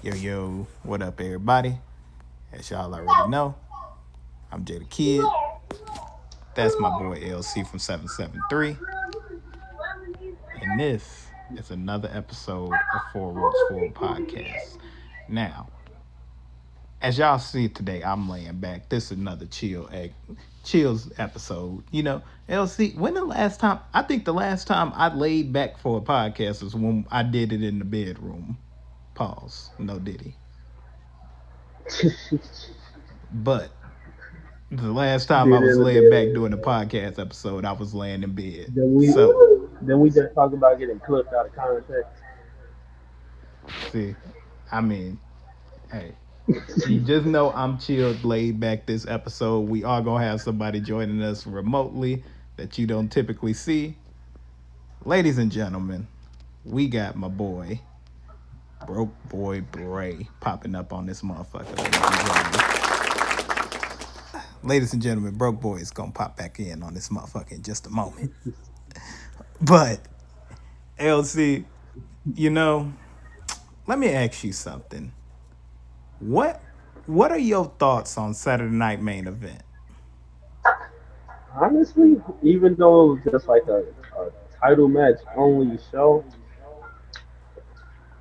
Yo, yo, what up, everybody? As y'all already know, I'm Jay the Kid. That's my boy LC from 773. And this is another episode of Four Rules for a Podcast. Now, as y'all see today, I'm laying back. This is another chills episode. LC, when the last time, I think the last time I laid back for a podcast was when I did it in the bedroom. Pause. No diddy. But the last time I Did was in the laying back bed. doing a podcast episode, I was laying in bed. Then we So, then we just talk about getting clipped out of context. see, I mean, hey, you just know I'm chilled, laid back this episode. We are going to have somebody joining us remotely that you don't typically see. Ladies and gentlemen, we got my boy, Broke Boy Bray, popping up on this motherfucker. Ladies and gentlemen, Broke Boy is going to pop back in on this motherfucker in just a moment. But, LC, you know, let me ask you something. What what are your thoughts on Saturday Night Main Event? Honestly, even though it was just like a title match only show,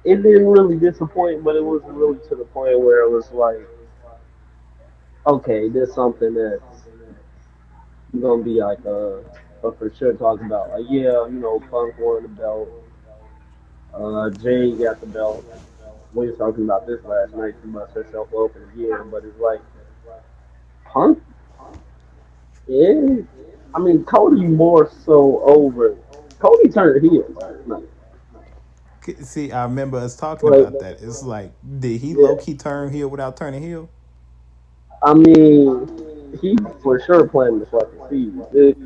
it didn't really disappoint, but it wasn't really to the point where it was like, okay, there's something that's gonna be like for sure talking about. Like, yeah, Punk won the belt, Jay got the belt. We was talking about this last night. She must herself open again, but it's like Punk. Yeah, I mean Cody more so over. Cody turned heel last night. See, I remember us talking Like, about that. It's like, did he low yeah, key turn heel without turning heel? I mean, he for sure planted the fucking seed.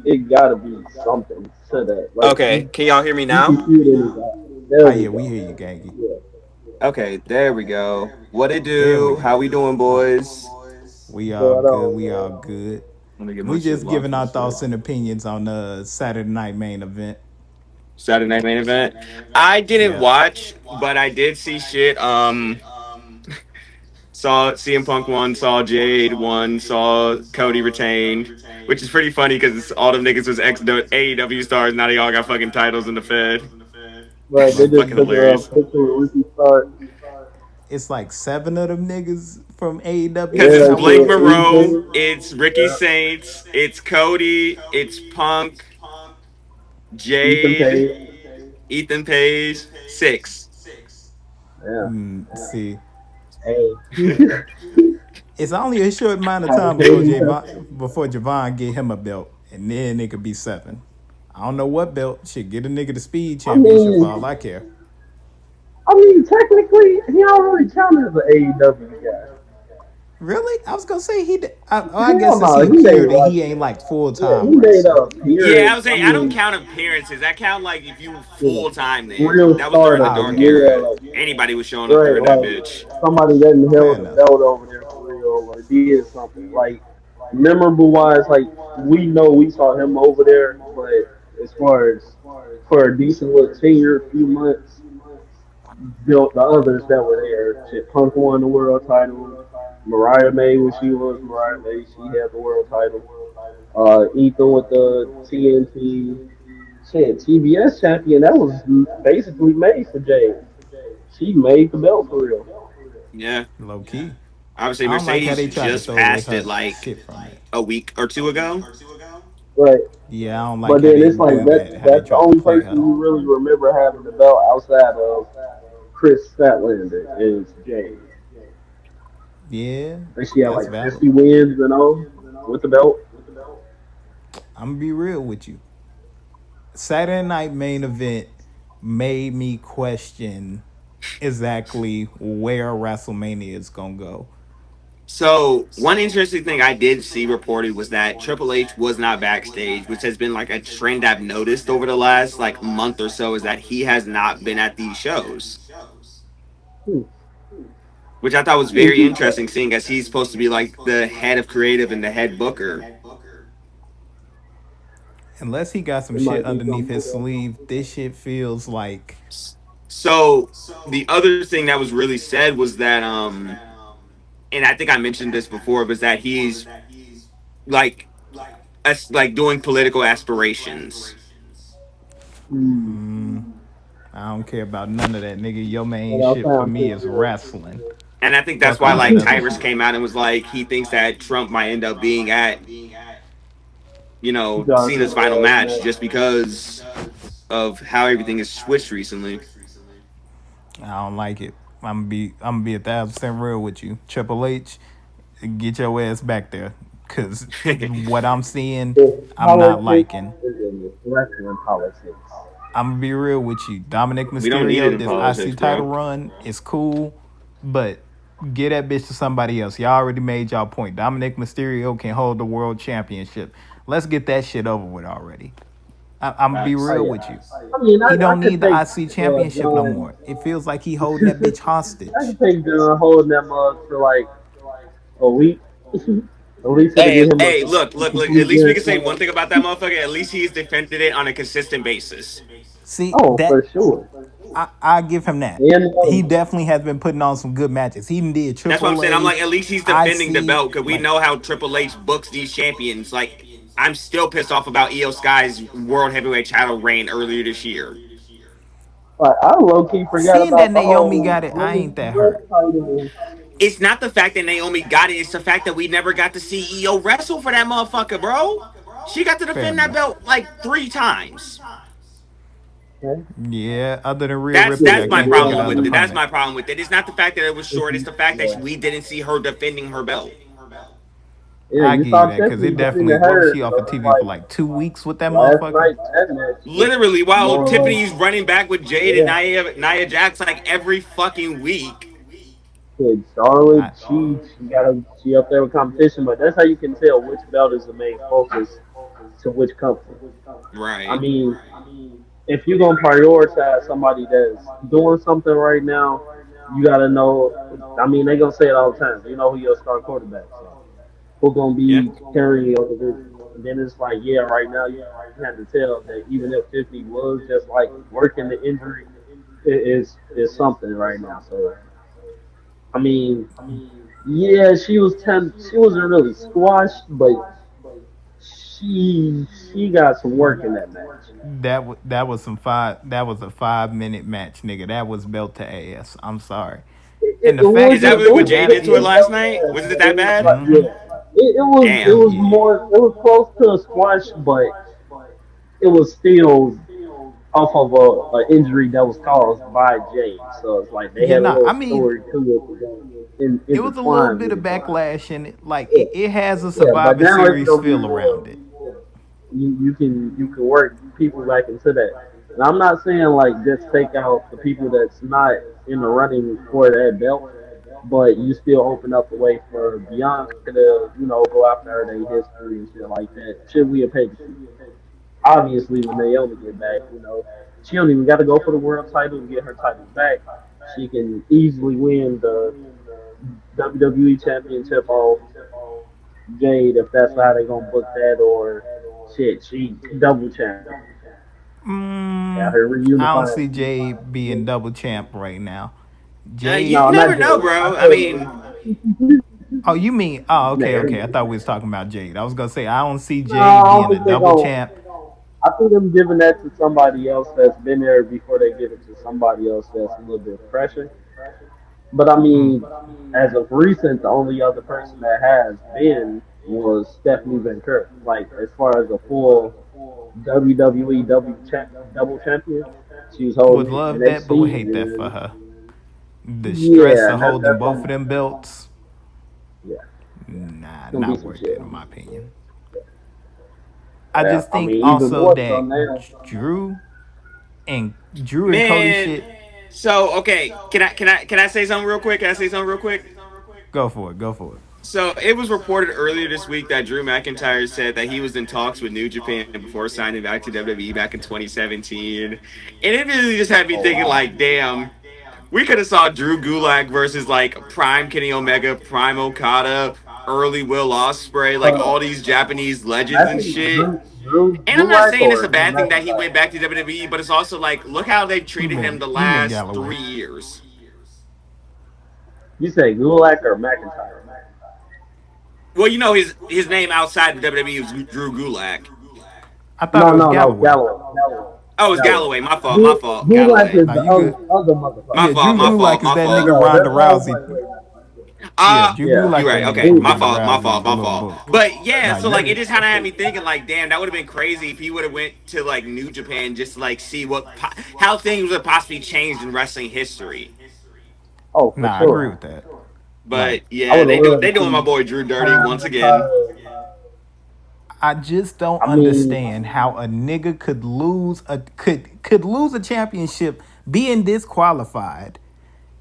It gotta be something to that. Like Okay, can y'all hear me he now? defeated his guy. Oh There we yeah, we go. hear you, Gangy. Yeah, Okay, there we go. What it There we do? go. How we doing, boys? We all going good. on, We all man? good. Let me get my We shit just locked giving real our quick. thoughts and opinions on the Saturday Night Main Event. Saturday night main event. I didn't Yeah. watch, but I did see shit. Saw CM Punk won, saw Jade won, saw Cody retained, which is pretty funny because all them niggas was ex AEW stars. Now they all got fucking titles in the Fed. Right, they just Fucking took a hilarious. picture with Ricky Start. It's like seven of them niggas from AEW Because that it's Yeah, got Blake one. so Monroe, Ethan. it's Ricky Yeah, Saints, it's Cody, it's Punk, Ethan Jade, Page. Ethan Page, six. Yeah. See, Hey. it's only a short amount of How time Katie Tucker. Before Javon get him a belt, and then it could be seven. I don't know what belt should get a nigga the speed I championship for mean, all I care. technically, he already counted as an AEW guy. Really? I was gonna say he. I Hell guess since no, he he made appeared and like, he ain't like full yeah, he time made a wrestling. Yeah, I appearance. was I saying I don't mean, count appearances. I count like if you yeah, full time there. real That was during the Ah, stardom. dark okay, Yeah, era. like Anybody was showing up right, during that like bitch. somebody that fair held the enough. belt over there for real or did something. Like memorable wise, like we know we saw him over there, but as far as for a decent little tenure, few months, built the others that were there. Shit, Punk won the world title. Mariah May, when she was Mariah May, she had the world title. Ethan with the TNT. Shit, TBS champion. That was basically made for Jade. She made the belt for real. Yeah. Low key. Obviously, I don't like how Mercedes they tried to just throw away passed her it like shit from it. a week or two ago. Right. Yeah, I don't like But how then they it's like do that. How they that's the tried to only play person her. you really remember having the belt outside of Chris Statlander is Jade. Yeah, And she had that's like valid. 50 wins and all with the belt. I'm gonna be real with you. Saturday Night Main Event made me question exactly where WrestleMania is gonna go. So one interesting thing I did see reported was that Triple H was not backstage, which has been like a trend I've noticed over the last like month or so. Is that he has not been at these shows, Hmm. which I thought was I didn't very see that. interesting, seeing as he's supposed to be like the head of creative and the head booker. Unless he got some It shit might be underneath something his to that. sleeve, this shit feels like So the other thing that was really said was that and I think I mentioned this before, was that he's like like doing political aspirations. Mm. I don't care about none of that, nigga. Your main Well, that shit for sounds me pretty is good. wrestling. And I think that's Fuck why all that like other Tyrus shit. came out and was like he thinks that Trump might end up being at, John Cena's final Cena match next. just because of how everything has switched recently. I don't like it. I'm gonna be 1,000% real with you. Triple H, get your ass back there, cause what I'm seeing, If I'm not politics liking. is in wrestling politics. I'm gonna be real with you. Dominic We don't need it Mysterio, in this politics, IC title bro. run is cool, but get that bitch to somebody else. Y'all already made y'all point. Dominic Mysterio can hold the world championship. Let's get that shit over with already. I'm gonna be Oh real yeah. with you. I mean, He I don't could need the take IC championship no John. more. It feels like he holding that bitch I hostage. could take John holding them up for like a week. At least it'll Hey, get him hey, look, a look, look. At complete least we can say guarantee. one thing about that motherfucker. At least he's defended it on a consistent basis. See Oh, that for sure. I give him that. And He definitely has been putting on some good matches. He did That's what I'm Triple saying. I'm H, like, at least he's defending the IC, belt because we like know how Triple H books these champions. Like, I'm still pissed off about Io Sky's world heavyweight title reign earlier this year. like, I low key forgot seeing that about the Naomi whole got it. I women's ain't that US hurt. title. It's not the fact that Naomi got it; it's the fact that we never got to see Io wrestle for that motherfucker, bro. She got to Fair defend that enough. belt like 3 times. Okay. Yeah, other than Rhea That's Ripley, that's I my can't think of the problem other with it. That's opponent. my problem with it. It's not the fact that it was short. It's the fact that Yeah. we didn't see her defending her belt. Yeah, I you give you saw that because Tiffany it defending definitely. What was her she off of TV for like like 2 weeks with that last motherfucker? night. That match was Literally, while more or less. Tiffany's running back with Jade and Yeah. Nia Jax like every fucking week. Kid Charlotte, I, she up there with competition, but that's how you can tell which belt is the main focus to which company. I Right. mean, if you're gonna prioritize somebody that's doing something right now, you gotta know. I mean, they gonna say it all the time. You know who your star quarterback. So who gonna Yeah. be carrying your division? And then it's like, yeah, right now you had to tell that even if 50 was just like working the injury, it is something right now. So I mean, yeah, she wasn't really squashed, but she got some work in that match. that was some five. That was a 5 minute match, nigga. That was belt to ass. I'm sorry. And the fact Is she that was It what putting Jay that did wasn't to her a bitch. last belt night? pass, Was it but that it was bad? like Mm-hmm. yeah, it Damn. was Yeah. more it was close to a squash, but it was still off of a injury that was caused by James. So it's like they Yeah, had a nah. little I mean, story to it to go it was a little intertwined bit with of it. But backlash in it. Like yeah, it has a yeah, but Survivor now it's Series gonna be feel more. around it. Yeah, you can work people back into that. And I'm not saying like just take out the people that's not in the running for that belt, but you still open up the way for Bianca to go after her their history and shit like that. Should we have paid per view? Obviously, when Naomi get back, she don't even got to go for the world title to get her title back. She can easily win the WWE Championship off Jade if that's how they gonna book that, or shit, she double champ at her I don't reunified. see Jay being double champ right now. You Jade. No, never not know, Jade. I bro. I mean, said Oh, you mean? Oh, okay, okay. I Naomi. thought we was talking about Jade. I was gonna say I don't see No, I Jade don't being a think they double gonna. champ. I think them giving that to somebody else that's been there before they give it to somebody else that's a little bit fresher. But I Mm. mean, as of recent, the only other person that has been was Stephanie Ventura. Like as far as a full WWE double champion, she's Would holding it. love that, but would NXT, hate that for and her. The stress yeah, of that, holding that's both of gonna them belts. yeah, Nah, it's gonna be not some worth it shit. in my opinion. I Yeah, just I think mean, even also more so that now. And Cody man. shit. So okay, can I say something real quick? Can I say something real quick? Go for it. Go for it. So it was reported earlier this week that Drew McIntyre said that he was in talks with New Japan before signing back to WWE back in 2017, and it really just had me Oh thinking wow. like, damn, we could have saw Drew Gulak versus like Prime Kenny Omega, Prime Okada, early Will Ospreay, like Uh, all these Japanese legends and imagine shit. Drew And I'm not Gulak saying it's a or bad thing that he McIntyre? went back to WWE, but it's also like, look how they've treated him the He meant last Galloway. 3 years. You say Gulak or McIntyre? Well, you know his name outside the WWE was Drew Gulak. I thought it No, was no, no. Galloway. Galloway. Galloway. Oh, it's Galloway. Galloway. My fault. My fault. Gulak Galloway. is Nah, the you good. other My Yeah, motherfucker. fault. Drew My Yeah. Gulak fault. is My that fault. nigga No, Ronda that's all Rousey. right. Yeah, Uh, Drew Yeah. Gulak you're that right. nigga Okay, from Drew. my Ronda fault. My Rousey, fault. the My little fault. book. But yeah, Nah, so you like it good. just kind of had me thinking, like, damn, that would have been crazy if he would have went to like New Japan just to like see how things would have possibly changed in wrestling history. Oh, for Nah, I agree sure. with that. Like, But I yeah, would have loved they to doing my see boy Drew dirty once again. McIntyre. I just don't I mean, understand how a nigga could lose a championship, being disqualified,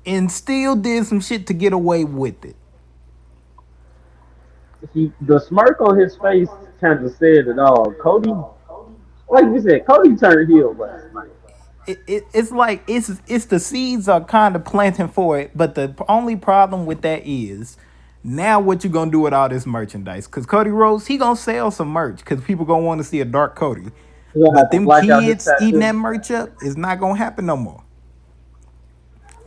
and still did some shit to get away with it. the smirk on his face kind of said it all. Cody, like you said, Cody turned heel last night. It's like it's the seeds are kind of planting for it, but the only problem with that is now what you gonna do with all this merchandise? Because Cody Rhodes, he gonna sell some merch because people gonna want to see a dark Cody, He's gonna have but to them black out his kids eating that tattoo. merch up is not gonna happen no more.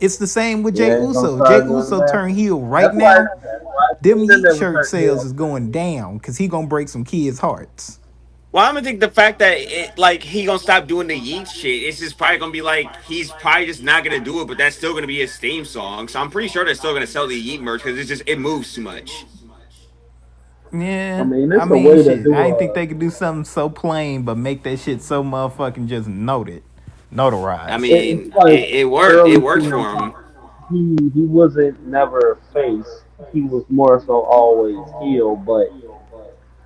It's the same with Jay Yeah, he's gonna Uso. Jay start doing Uso that. turned heel right That's why. now. That's why Them Cena Yeet never shirt turned sales heel. is going down because he gonna break some kids' hearts. Well, I'm gonna think the fact that like he gonna stop doing the Yeet shit. It's just probably gonna be like he's probably just not gonna do it, but that's still gonna be his theme song. So I'm pretty sure they're still gonna sell the Yeet merch because it moves too much. I Yeah, mean, I it's a mean way to shit. do I didn't think a. they could do something so plain, but make that shit so motherfucking just I notarized. It's mean, like it worked. It early worked CM for Punk. him. He wasn't never a face. He was more so always heel. But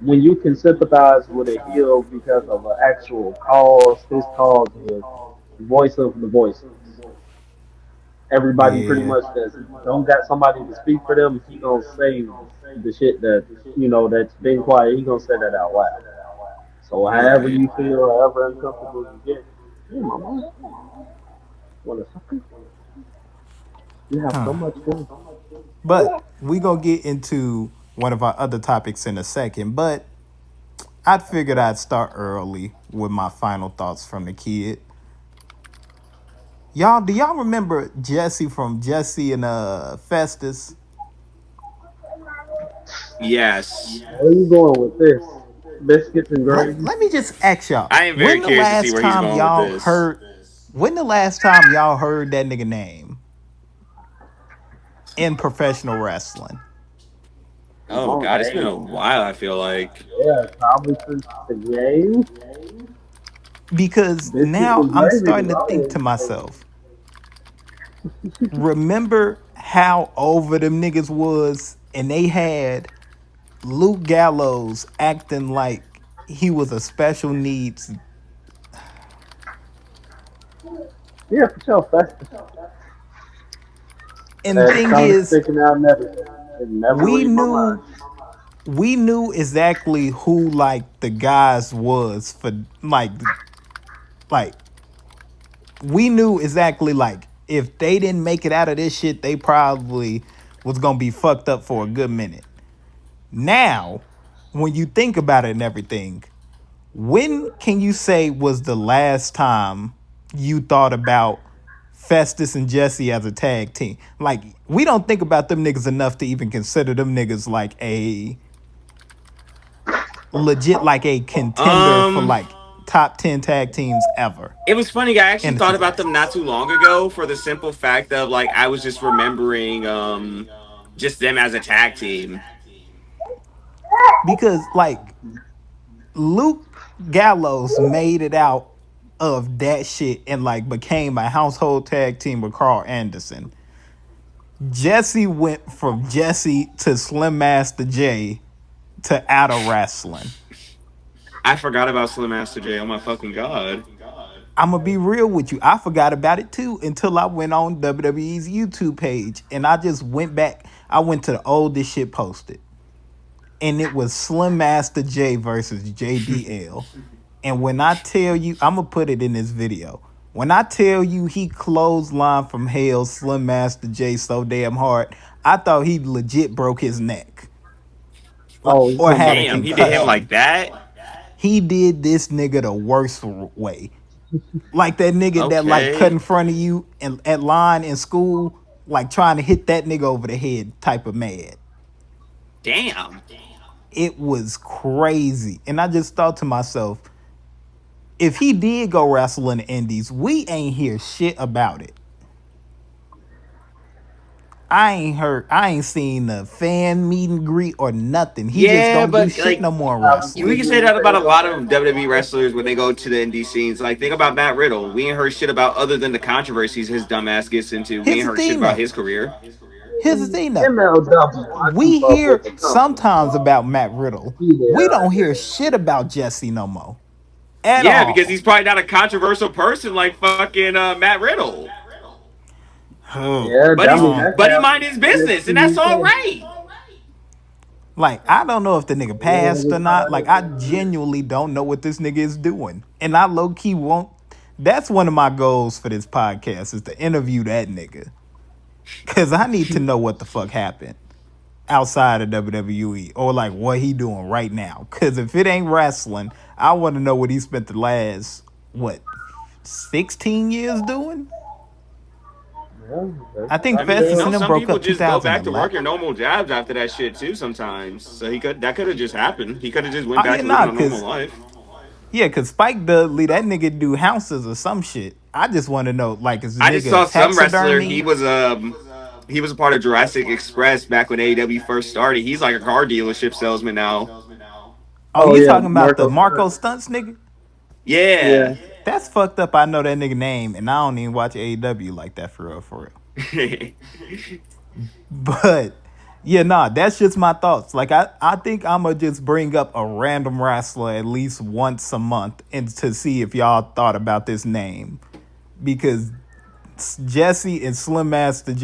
when you can sympathize with a heel because of an actual cause, his cause is voice of the voices. Everybody pretty Yeah, much that don't got somebody to speak for them. He gonna say the shit that that's been quiet. He gonna say that out loud. So however Right. you feel, however uncomfortable you get, hey mama, wanna sucker? You have so huh. much fun. But we gonna get into one of our other topics in a second. But I figured I'd start early with my final thoughts from the kid. Y'all, do y'all remember Jesse from Jesse and Festus? Yes. Where you going with this? Biscuits and Let gravy? let me just ask y'all. I am very curious to see where he's going with this. When the last time y'all heard that nigga name in professional wrestling? Oh Long God, it's been day. a while. I feel like. Yeah, probably since the game. Because Biscuits now and I'm gravy starting was to think to always myself, remember how over them niggas was and they had Luke Gallows acting like he was a special needs. yeah, for sure. And the That thing tongue is, sticking out and everything. It never we leave my mind. knew we knew exactly who like the guys was for like we knew exactly like if they didn't make it out of this shit, they probably was gonna be fucked up for a good minute. Now, when you think about it and everything, when can you say was the last time you thought about Festus and Jesse as a tag team? Like, we don't think about them niggas enough to even consider them niggas like a legit, like a contender for Um, like top 10 tag teams ever. it was funny. I actually thought about Entertainers. them not too long ago for the simple fact of like I was just remembering just them as a tag team. Because like Luke Gallows made it out of that shit and like became a household tag team with Carl Anderson. Jesse went from Jesse to Slim Master J to out of wrestling. I forgot about Slim Master J. Oh my fucking god. I'm gonna be real with you. I forgot about it too until I went on WWE's YouTube page and I just went back. I went to the oldest shit posted, and it was Slim Master J versus JBL. And when I tell you, I'm gonna put it in this video. When I tell you he clothesline from hell Slim Master J so damn hard, I thought he legit broke his neck, like, Oh, you or talking had about a Damn, from he did him hell? like concussion. that. he did this nigga the worst way. Like that nigga that like cut Okay. in front of you and at line in school, like trying to hit that nigga over the head type of mad. Damn. It was crazy. And I just thought to myself, if he did go wrestle in the indies, we ain't hear shit about it. I ain't seen a fan meet and greet or nothing. He just Yeah, don't do but shit like no more in I was we wrestling. can just say gonna that say about a that. lot of WWE wrestlers when they go to the indie scenes. Like think about Matt Riddle. We ain't heard shit about other than the controversies his dumbass gets into. We Here's ain't the heard shit thing about though. his career. Here's the thing though. MLW, I We keep up with hear the company, so sometimes about Matt Riddle. he We there, I don't hear guess. shit about Jesse no more. At Yeah, because all. he's probably not a controversial person like fucking Matt Riddle. Oh, Yeah, But I he's mean um, that's but he half mind his business, and that's NXT all UK. right. like I don't know if the nigga You want to passed or get not. tired Like of I it? genuinely don't know what this nigga is doing. And I low key won't. That's one of my goals for this podcast is to interview that nigga. Cause I need to know what the fuck happened outside of WWE or like what he doing right now. Cause if it ain't wrestling, I want to know what he spent the last what 16 years doing. Yeah, that's I think I mean, fair. Festus and them some broke people up just go back to 2011. working normal jobs after that shit too. Sometimes, so that could have just happened. He could have just went Oh back yeah, to living nah, a normal cause life. yeah, cause Spike Dudley, that nigga do houses or some shit. I just want to know, like, is the I just nigga saw some wrestler. taxidermy? He was a part of Jurassic Express back when AEW first started. He's like a car dealership salesman now. Oh, Oh you yeah, talking about the Marco Marco Stunt. Stunts nigga? Yeah. Yeah, That's fucked up. I know that nigga name, and I don't even watch AEW like that for real, for real. But yeah, nah, that's just my thoughts. Like I think I'ma just bring up a random wrestler at least once a month and to see if y'all thought about this name. Because Jesse and Slim Master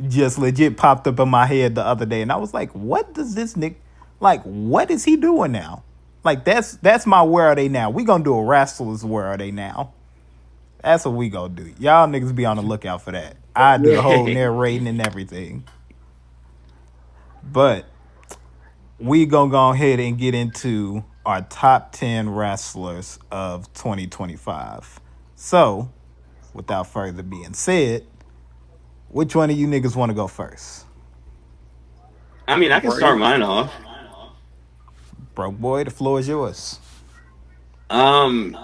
just legit popped up in my head the other day, and I was like, "What does this Nick like? What is he doing now? Like that's my where are they now? We gonna do a wrestlers where are they now? That's what we gonna do. Y'all niggas be on the lookout for that. I do the yeah. whole narrating and everything, but we gonna go ahead and get into our top 10 wrestlers of 2025. So, without further being said, which one of you niggas want to go first? I mean, I can start Break. mine off. Broke boy, the floor is yours.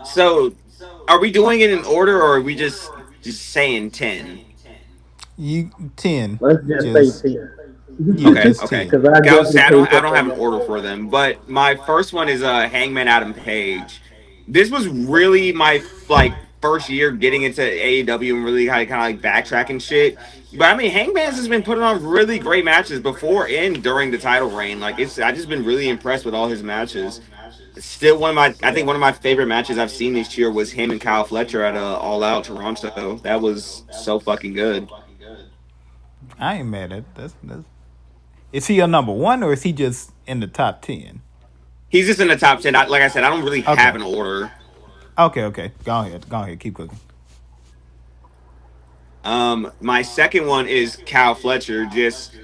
So are we doing it in order, or are we just saying 10? You 10. Let's just say Just 10. yeah, Okay, just okay. 10. Because I I was say definitely can't I put don't that have an much order on for there. them, but my first one is Hangman Adam Page. This was really my like first year getting into AEW and really kind of like backtracking shit. But I mean, Hangman's has been putting on really great matches before and during the title reign. Like it's I just been really impressed with all his matches. It's still one of my I think one of my favorite matches I've seen this year was him and Kyle Fletcher at All Out Toronto. That was so fucking good. I ain't mad at that's. Is he a number one or is he just in the top 10? He's just in the top 10. Like I said, I don't really have Okay. an order. Okay, okay. Go ahead. Go ahead. Keep cooking. My second one is Kyle Fletcher. Just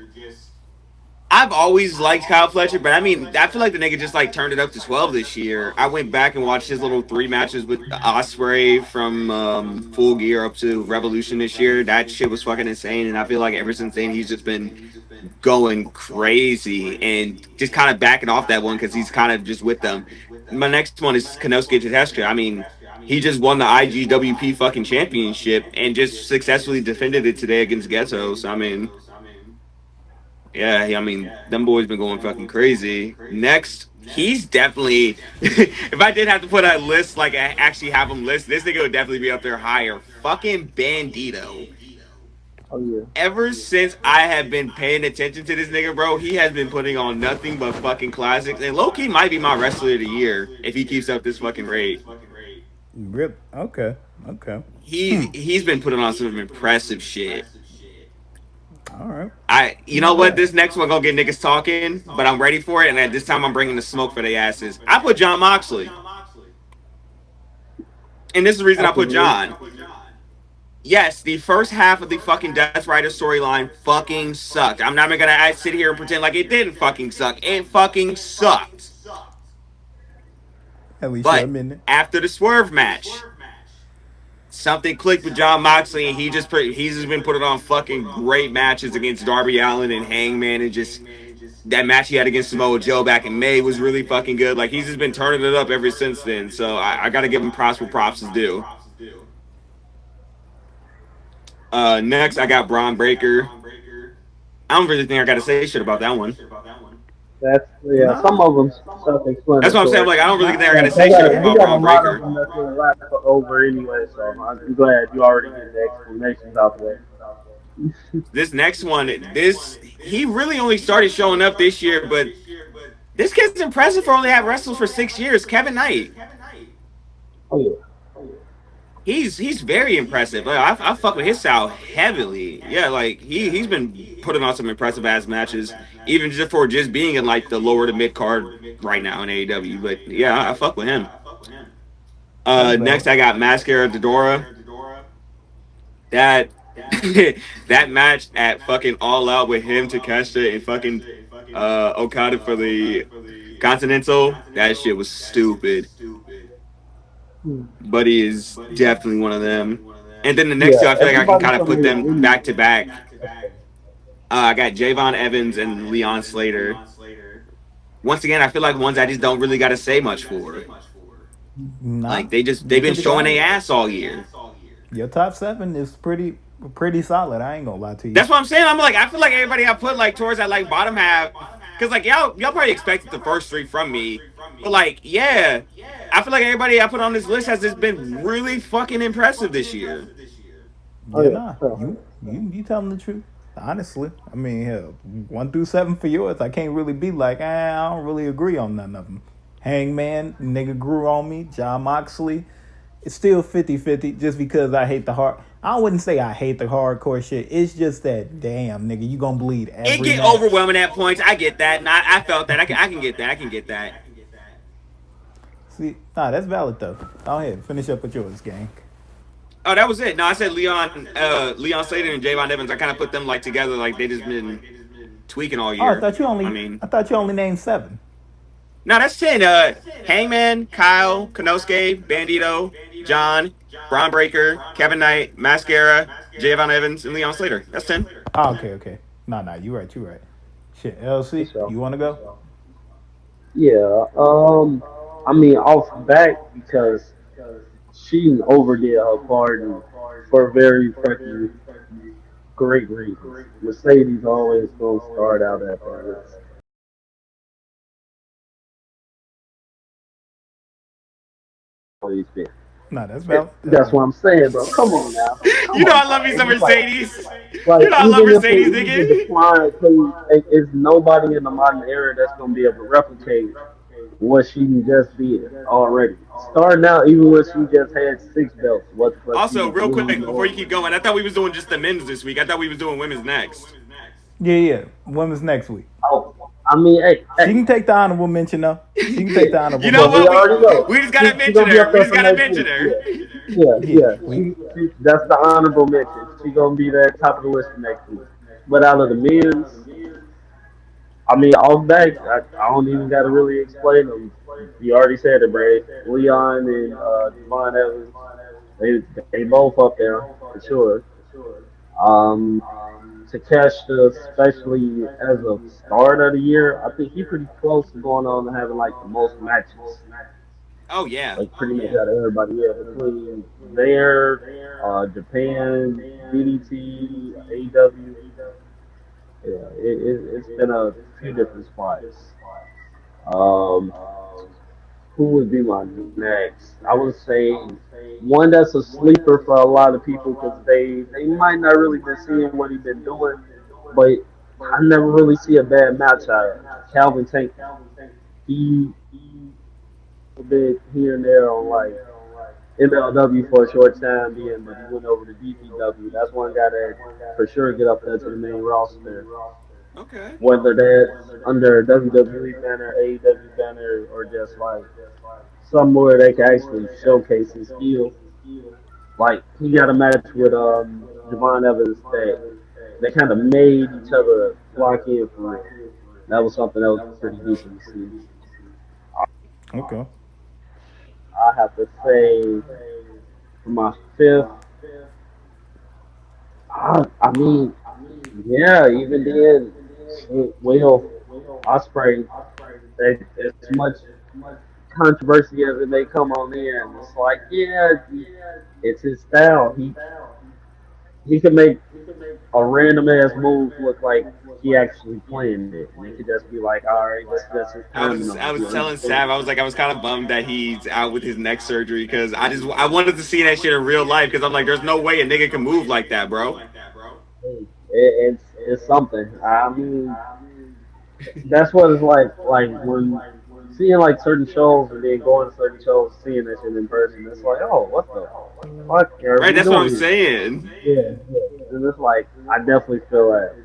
I've always liked Kyle Fletcher, but I mean, I feel like the nigga just like turned it up to 12 this year. I went back and watched his little three matches with Osprey from Full Gear up to Revolution this year. That shit was fucking insane, and I feel like ever since then he's just been going crazy and just kind of backing off that one because he's kind of just with them. My next one is Konosuke Takeshita. I mean, he just won the IGWP fucking championship and just successfully defended it today against Ghetto. So I mean, yeah, I mean, them boys been going fucking crazy. Next, he's definitely. If I did have to put a list, like I actually have him list, this nigga would definitely be up there higher. Fucking Bandito. Oh yeah. Ever since I have been paying attention to this nigga, bro, he has been putting on nothing but fucking classics. And Loki might be my wrestler of the year if he keeps up this fucking rate. Rip. Okay. Okay. He's been putting on some impressive shit. All right. You Not know what? bad. This next one gonna get niggas talking, but I'm ready for it. And at this time, I'm bringing the smoke for their asses. I put John Moxley, and this is the reason I I put can live. John. Yes, the first half of the fucking Death Rider storyline fucking sucked. I'm not even gonna sit here and pretend like it didn't fucking suck. It fucking sucked. At least you're But admitting it. after the swerve match, something clicked with John Moxley, and he's just been putting on fucking great matches against Darby Allin and Hangman, and just that match he had against Samoa Joe back in May was really fucking good. Like he's just been turning it up ever since then. So I got to give him props where props is due. Next, I got Braun Breaker. I don't really think I got to say shit about that one. That's yeah. Some Nah, of them That's what I'm saying. self-explanatory. I'm like, I don't really nah. think I got to But say shit they about got a Braun lot of Breaker. them that's gonna last over anyway. So I'm glad you already getting the explanations out the way. This next one, this he really only started showing up this year, but this kid's impressive for only having wrestled for 6 years. Kevin Knight. Oh yeah, He's very impressive. Like, I fuck with his style heavily. Yeah, like he's been putting on some impressive ass matches, even just for just being in like the lower to mid card right now in AEW. But yeah, I fuck with him. That's valid. Next I got Mascara Dodora. That that match at fucking All Out with him, Takeshita, and fucking Okada for the Continental. That shit was stupid. But he is definitely one of them. And then the next yeah. two, I feel like I can Everybody kind of from put the them indie. back to back. I got Javon Evans and Leon Slater. Once again, I feel like ones I just don't really got to say much for. Nah, Like they've you been took it showing down. their ass all year. Your top seven is pretty solid. I ain't gonna lie to you. That's what I'm saying. I'm like I feel like everybody I put like towards that like bottom half, because like y'all probably expected the first three from me, but like yeah, I feel like everybody I put on this list has just been really fucking impressive this year. Oh Yeah, yeah, nah. sure. You telling the truth. Honestly, I mean, hell, 1 through 7 for yours. I can't really be like, I don't really agree on none of them. Hangman, nigga grew on me. John Moxley, it's still 50-50 just because I hate the hard. I wouldn't say I hate the hardcore shit. It's just that, damn, nigga, you gonna bleed It every get match. overwhelming at points. I get that, and I felt that. I can get that. I can get that. See, nah, that's valid though. Go ahead, finish up with yours, gang. Oh, that was it. No, I said Leon Slater and Javon Evans. I kind of put them like together, like they just been tweaking all Oh, year. I mean, I thought you only named 7. no, that's 10. Hangman, Kyle, Konosuke, Bandito, John, Braun Breaker, Kevin Knight, Mascara, Javon Evans, and Leon Slater. That's 10. Oh, okay. Nah, you right. Shit, For LC, sure. you wanna go? Yeah. I mean, off back because she overdid her part and for very fucking great reasons. Mercedes always gonna start out at that list. Always been. Nah, that's valid. That's That's what valid. I'm saying, bro. Come on now. Come You know on, I love bro. me some It's like, Mercedes. like You know I love even if Mercedes, the nigga. decline, it's nobody in the modern era that's gonna be able to replicate what she just did already. Starting out, even when she just had 6 belts, what the fuck she Also, was real quick, winning before you over. keep going, I thought we was doing just the men's this week. I thought we was doing women's next. Yeah. Women's next week. Oh, I mean, hey, She hey. can take the honorable mention though. She can take the honorable You know But we what? mention. already know We just gotta she mention gonna be her. up We there just for gotta next mention week. her. Yeah, yeah, Yeah, yeah. She that's the honorable mention. She gonna be there top of the list for next week. But out of the men's, I mean, off back, I don't even got to really explain them. You already said it, Bray. Leon and Devon Evans, they both up there for sure. Um, Takeshita, especially as a start of the year, I think he pretty close to going on and having like the most matches, Oh yeah. like pretty much out of everybody. Yeah, between there, Japan, DDT, AEW. Yeah, it's been a few different spots. Um, who would be my next? I would say one that's a sleeper for a lot of people because they might not really been seeing what he's been doing, but I never really see a bad match out of Calvin Tankman. He a bit here and there on like MLW for a short time, being but he went over to DPW. That's one guy that for sure get up there to the main roster, Okay. whether that's under WWE banner, AEW banner, or just like somewhere they can actually showcase his skills. Like he got a match with Javon Evans that they kind of made each other lock in for real. That was something that was pretty decent to see. okay. I have to say for my fifth, I mean, yeah, even then, shit, Will Osprey, as much controversy as it may come on in, it's like, yeah, it's his style. He can make a random ass move look like he actually playing it, and it could just be like, all right, this is just his I terminology was or his telling move. Sav, I was like, I was kind of bummed that he's out with his neck surgery because I wanted to see that shit in real life because I'm like, there's no way a nigga can move like that, bro. It's something. I mean, that's what it's like. Like when seeing like certain shows and then going to certain shows, seeing that shit in person. It's like, oh, what the fuck are Right, we that's what I'm doing here? saying. Yeah, yeah. And it's like I definitely feel that.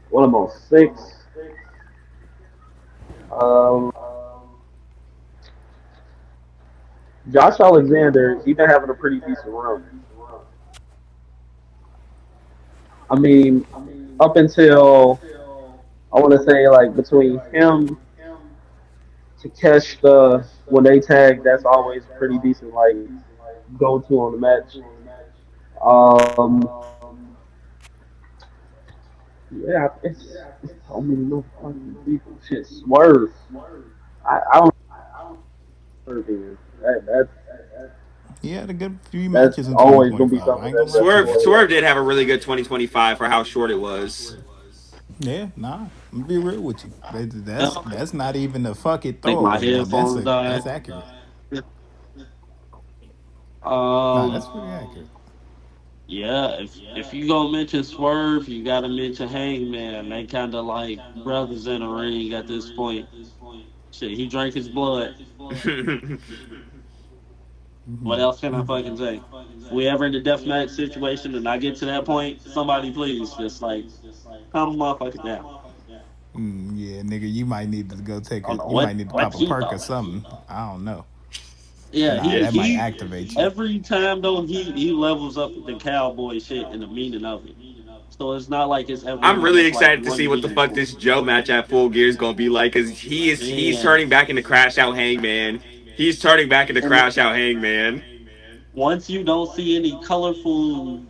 What am I, six? Um, Josh Alexander, he been having a pretty decent run. I mean, up until I want to say like between him to catch when they tag, that's always pretty decent. Like go to on the match. Um, yeah, it's so many motherfucking people. Shit, Swerve. I don't know Swerve is. He had a good few That's matches in always gonna be 2025. I something ain't gonna that lie to you. Swerve did have a really good 2025 for how short it was. Yeah, nah. I'm gonna be real with you. Yeah, That's not even a fuck it I think my throwaway. headphones That's died. accurate. Nah, Um, that's pretty accurate. yeah, if you gonna mention Swerve, you gotta mention Hangman. They kind of like brothers in a ring at this point. Shit, he drank his blood. What else can I fucking say? If we ever in the deathmatch situation and I get to that point, somebody please just like calm the motherfucker down. Yeah, nigga, you might need to go take I don't a. know You might need to what pop a he perk or thought. something. I don't know. Yeah, Nah, he that might he activate you. every time though he levels up the cowboy shit and the meaning of it. So it's not like it's ever I'm really just like excited to one see what the meaning fuck to it. this Joe match at Full Gear is gonna be like because he's Man, turning back into Crash Out Hangman. He's turning back into and Crash Out Hangman. once you don't see any colorful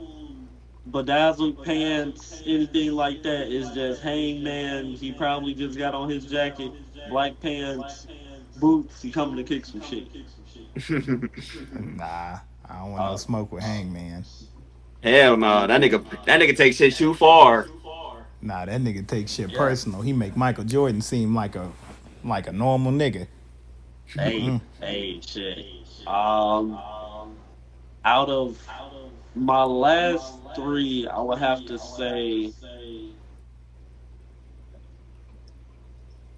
bedazzled pants, anything like that, it's just Hangman. He probably just got on his jacket, black pants, boots. He coming to kick some shit. Nah, I don't want no Uh, smoke with Hangman. Hell no, that nigga takes shit too far. Nah, that nigga takes shit yeah. personal. He make Michael Jordan seem like a normal nigga. Hey, shit. Um, out of my last three, I would have to say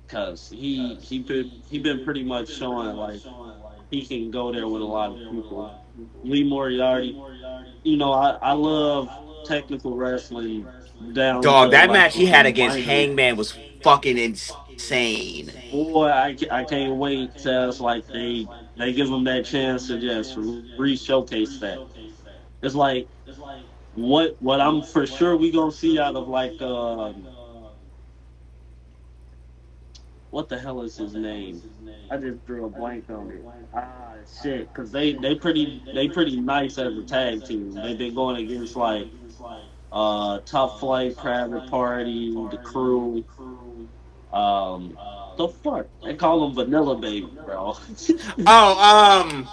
because he been pretty much showing like he can go there with a lot of people. Lee Moriarty, I love technical wrestling down Dog, to that like match he had the against minor. Hangman was fucking insane. Boy, I can't wait till it's like they give him that chance to just re-showcase that. It's like what I'm for sure we gonna see out of like what the hell is his name? I just drew a blank on it. Ah, shit, because they pretty nice as a tag team. They've been going against like Top Flight, Private Party, the Crew. Um, the fuck they call them Vanilla Baby, bro. Oh,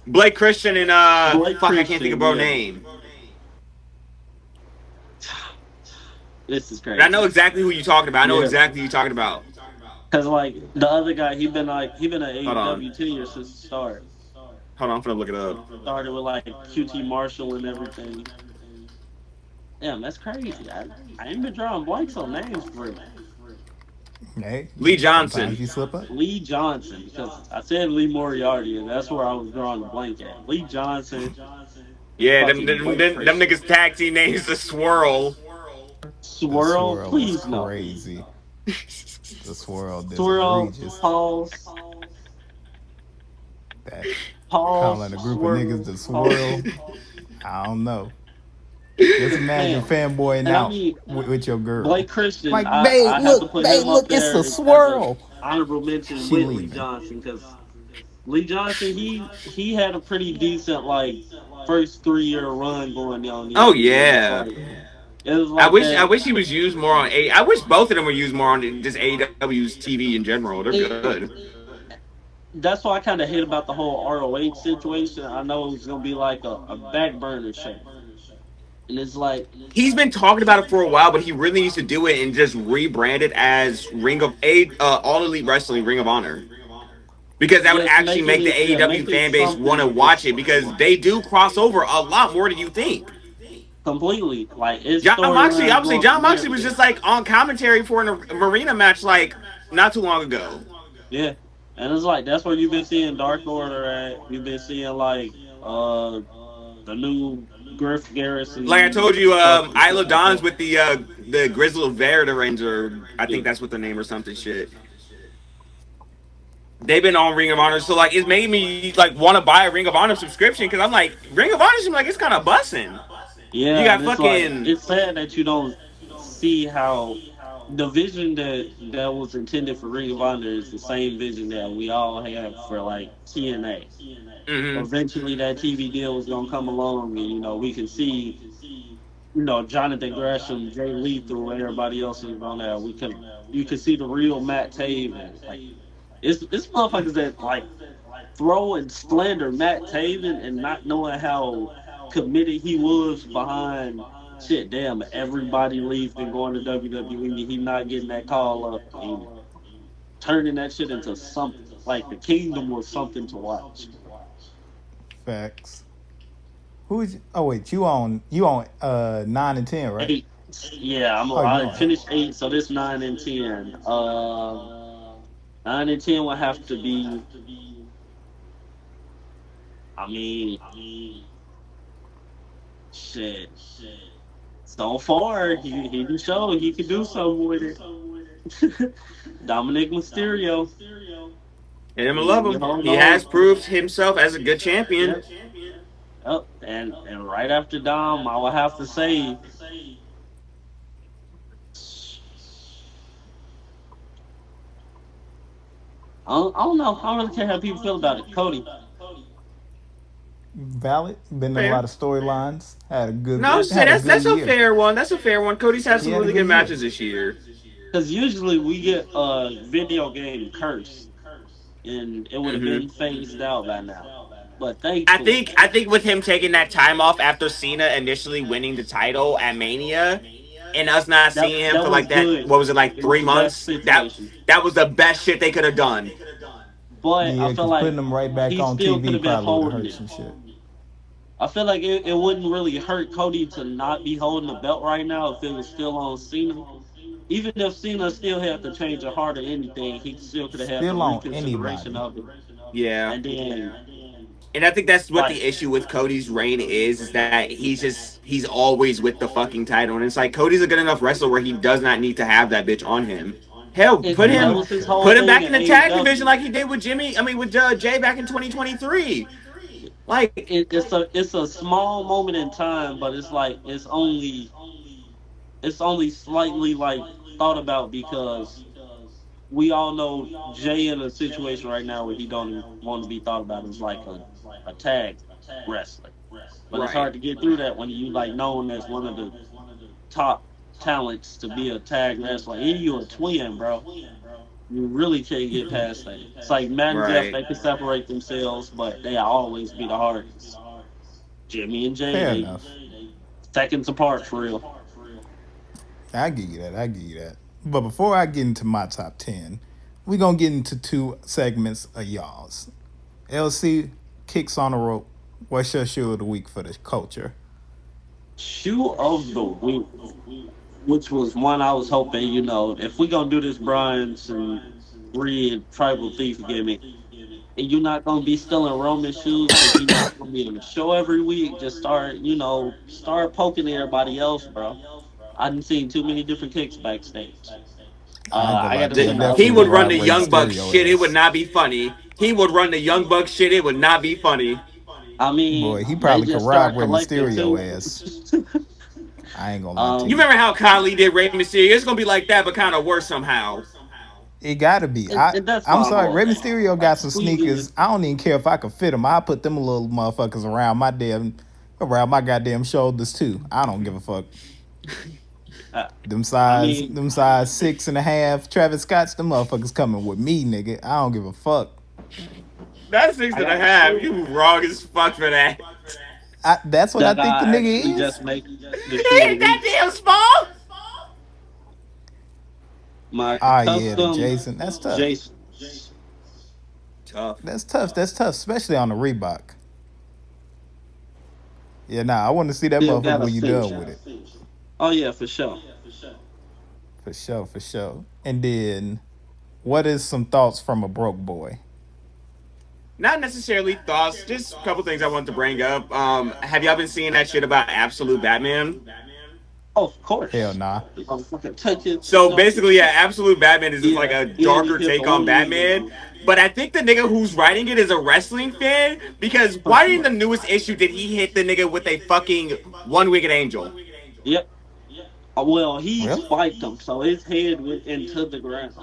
Blake Christian and Blake fuck, I can't think of Christian, bro yeah. name, This is but I know crazy. exactly who you talking about. I know Yeah, exactly who you talking about. because like the other guy, he been at Hold on, AEW 10 years since the start. hold on, I'm gonna look it up. Started with like QT Marshall and everything. Damn, that's crazy. I ain't been drawing blanks on names for real. Hey, Lee sometimes Johnson. you slip up. Lee Johnson, because I said Lee Moriarty, and that's where I was drawing the blank at. Lee Johnson, Yeah, fucking Blake them Christian. niggas tag team names the Swirl. The Swirl, swirl was please no. crazy. The swirl is Swirl, egregious. pause, That calling pause, a group of niggas swirl, the pause. swirl. I don't know. Just imagine Man, fanboying and I out mean, with your girl. Blake Christian, Like, babe, I have to look, put babe, him up look, it's a there as a swirl. honorable mention She with Lee leaving. Johnson because Lee Johnson, he had a pretty decent like first 3 year run going on Oh there, and then yeah. it was I like wish I that. wish he was used more on A. I wish both of them were used more on just AEW's TV in general. They're good. It, that's what I kind of hate about the whole ROH situation. I know it was gonna be like a back burner show, and it's like, He's been talking about it for a while, but he really needs to do it and just rebrand it as Ring of A All Elite Wrestling Ring of Honor. Because that would just actually making make the it, yeah, AEW make it fan base want to something watch it because they do cross over a lot more than you think. completely like its John Moxley, storylines obviously, going John from Moxley there. was just like on commentary for a Marina match like not too long ago. Yeah, and it's like that's where you've been seeing Dark Order at. You've been seeing like the new Griff Like I Garrison told you, stuff and Isla shit like Dawn's that. with the Grizzled Veterans, or I Yeah. think that's what the name or something shit. They've been on Ring of Honor, so like it's made me like want to buy a Ring of Honor subscription because I'm like Ring of Honor seems like it's kind of bussing. You Yeah, got and it's like fucking it's sad that you don't see how the vision that was intended for Ring of Honor is the same vision that we all have for like TNA. mm-hmm. Eventually, that TV deal was gonna come along, and we can see Jonathan Gresham, Jay Lethal, everybody else is on there. You can see the real Matt Taven. Like it's motherfuckers that like throw and slander Matt Taven and not knowing how committed he was behind shit. Damn, everybody leaving going to WWE. He not getting that call up and turning that shit into something. Like the Kingdom was something to watch. Facts. Who's? Oh wait, you on 9 and 10, right? Eight. Yeah, Oh, you I on 8. finished eight, so this 9 and 10. 9 and 10 will have to be. I mean, shit. So far, he can show he can do something with it. Dominic Mysterio. Hit him and love You him. hold He on. has proved himself as a good champion. Yep. Yep. And right after Dom, I will have to say, I don't know. I don't really care how people feel about it. Cody. Valid. Been in a Fair. lot of storylines. No, I was say Had a that's good a year. fair one. That's a fair one. Cody's had He some had a really good good year. matches this year. Because usually we get a video game curse, and it would have hmm been phased out by now. But I thankfully, think I think with him taking that time off after Cena initially winning the title at Mania, and us not that seeing him that for was like that, good. what was it, like It was three the best months? situation. That was the best shit they could have done. But I Yeah, feel because like putting him right back he on still could TV have been probably would have holding hurt it. some shit. I feel like it wouldn't really hurt Cody to not be holding the belt right now if it was still on Cena. Even if Cena still had to change a heart or anything, he still could have had the Still on reconsideration anybody. of it. Yeah. And then, And I think that's what like, the issue with Cody's reign is that he's always with the fucking title. And it's like Cody's a good enough wrestler where he does not need to have that bitch on him. Hell, and that was his whole put him thing back in in the tag division AEW. like he did with with Jay back in 2023. Like, It's a small moment in time, but it's like it's only slightly like thought about because we all know Jay in a situation right now where he don't want to be thought about as like a tag wrestler. But it's right, hard to get through that when you like known as one of the top talents to be a tag wrestler. And you a twin, bro. You really can't get past that. It's like Matt and Jeff, right. they can separate themselves, but they always be the hardest. Jimmy and Jay, Fair they enough. seconds apart for real. I give you that. I give you that. But before I get into my top 10, we're going to get into two segments of y'all's. LC kicks on the rope. What's your shoe of the week for the culture? Shoe of the week, which was one I was hoping, if we gonna do this Bryans and Reed tribal thief gimmick, and you're not gonna be stealing Roman shoes because you're not gonna be in the show every week, just start poking everybody else, bro. I've seen too many different kicks backstage. I ain't gonna I lie. got to They say my He definitely would would run rob the Rey Young Bucks Mysterio shit. It would ass. not be funny. He would run the Young Bucks shit. It would not be funny. I Boy, mean, he they probably could just rob start Rey collecting Mysterio too. ass. I ain't gonna lie to You um, you. remember how Kali did Rey Mysterio? It's gonna be like that, but kind of worse somehow. It gotta be. And that's I'm fine sorry, with Rey that. Mysterio Like got some completely, sneakers. I don't even care if I could fit them. I put them little motherfuckers around my goddamn shoulders too. I don't give a fuck. uh, Them I size, mean, them size 6.5 Travis Scott's, them motherfuckers coming with me, nigga. I don't give a fuck. That's six I and a got half. You wrong as fuck for that. That's what I that think the guy actually nigga is. just make the He shoe of the ain't that week. damn small. My Ah, yeah, the custom Jason. That's tough. Jason. Tough. That's tough. That's tough, especially on the Reebok. Yeah, nah, I want to see that Still motherfucker got a when you done finish. with it. Oh yeah, for sure. For sure, for sure. And then, what is some thoughts from a broke boy? Not necessarily thoughts, just a couple things I wanted to bring up. Have y'all been seeing that shit about Absolute Batman? Oh, of Hell course. nah. The motherfucker touch it, you So know. basically, yeah, Absolute Batman is just like Yeah, a and he darker hit the take on one wing Batman. angel But I think the nigga who's writing it is a wrestling fan because for why in sure. the newest issue did he hit the nigga with a fucking one-winged angel? Yep. Well, he Really? spiked him, so his head went into the ground.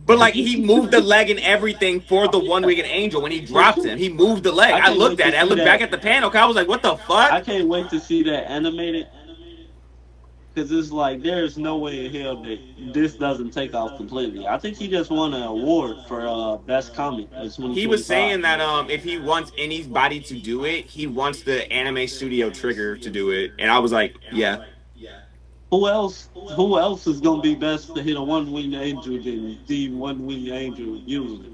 But like Damn. he moved the leg and everything for the one-winged angel when he For dropped him. sure. He moved the leg. I I can't looked wait to at it. I see looked back that. at the panel. 'Cause I was like, what the fuck? I can't wait to see that animated because it's like there's no way in hell that this doesn't take off completely. I think he just won an award for best comic in He was 2025. saying that if he wants anybody to do it, he wants the anime studio Trigger to do it. And I was like, yeah, Who else? Who else is gonna be best to hit a one winged angel than the one winged angel usually?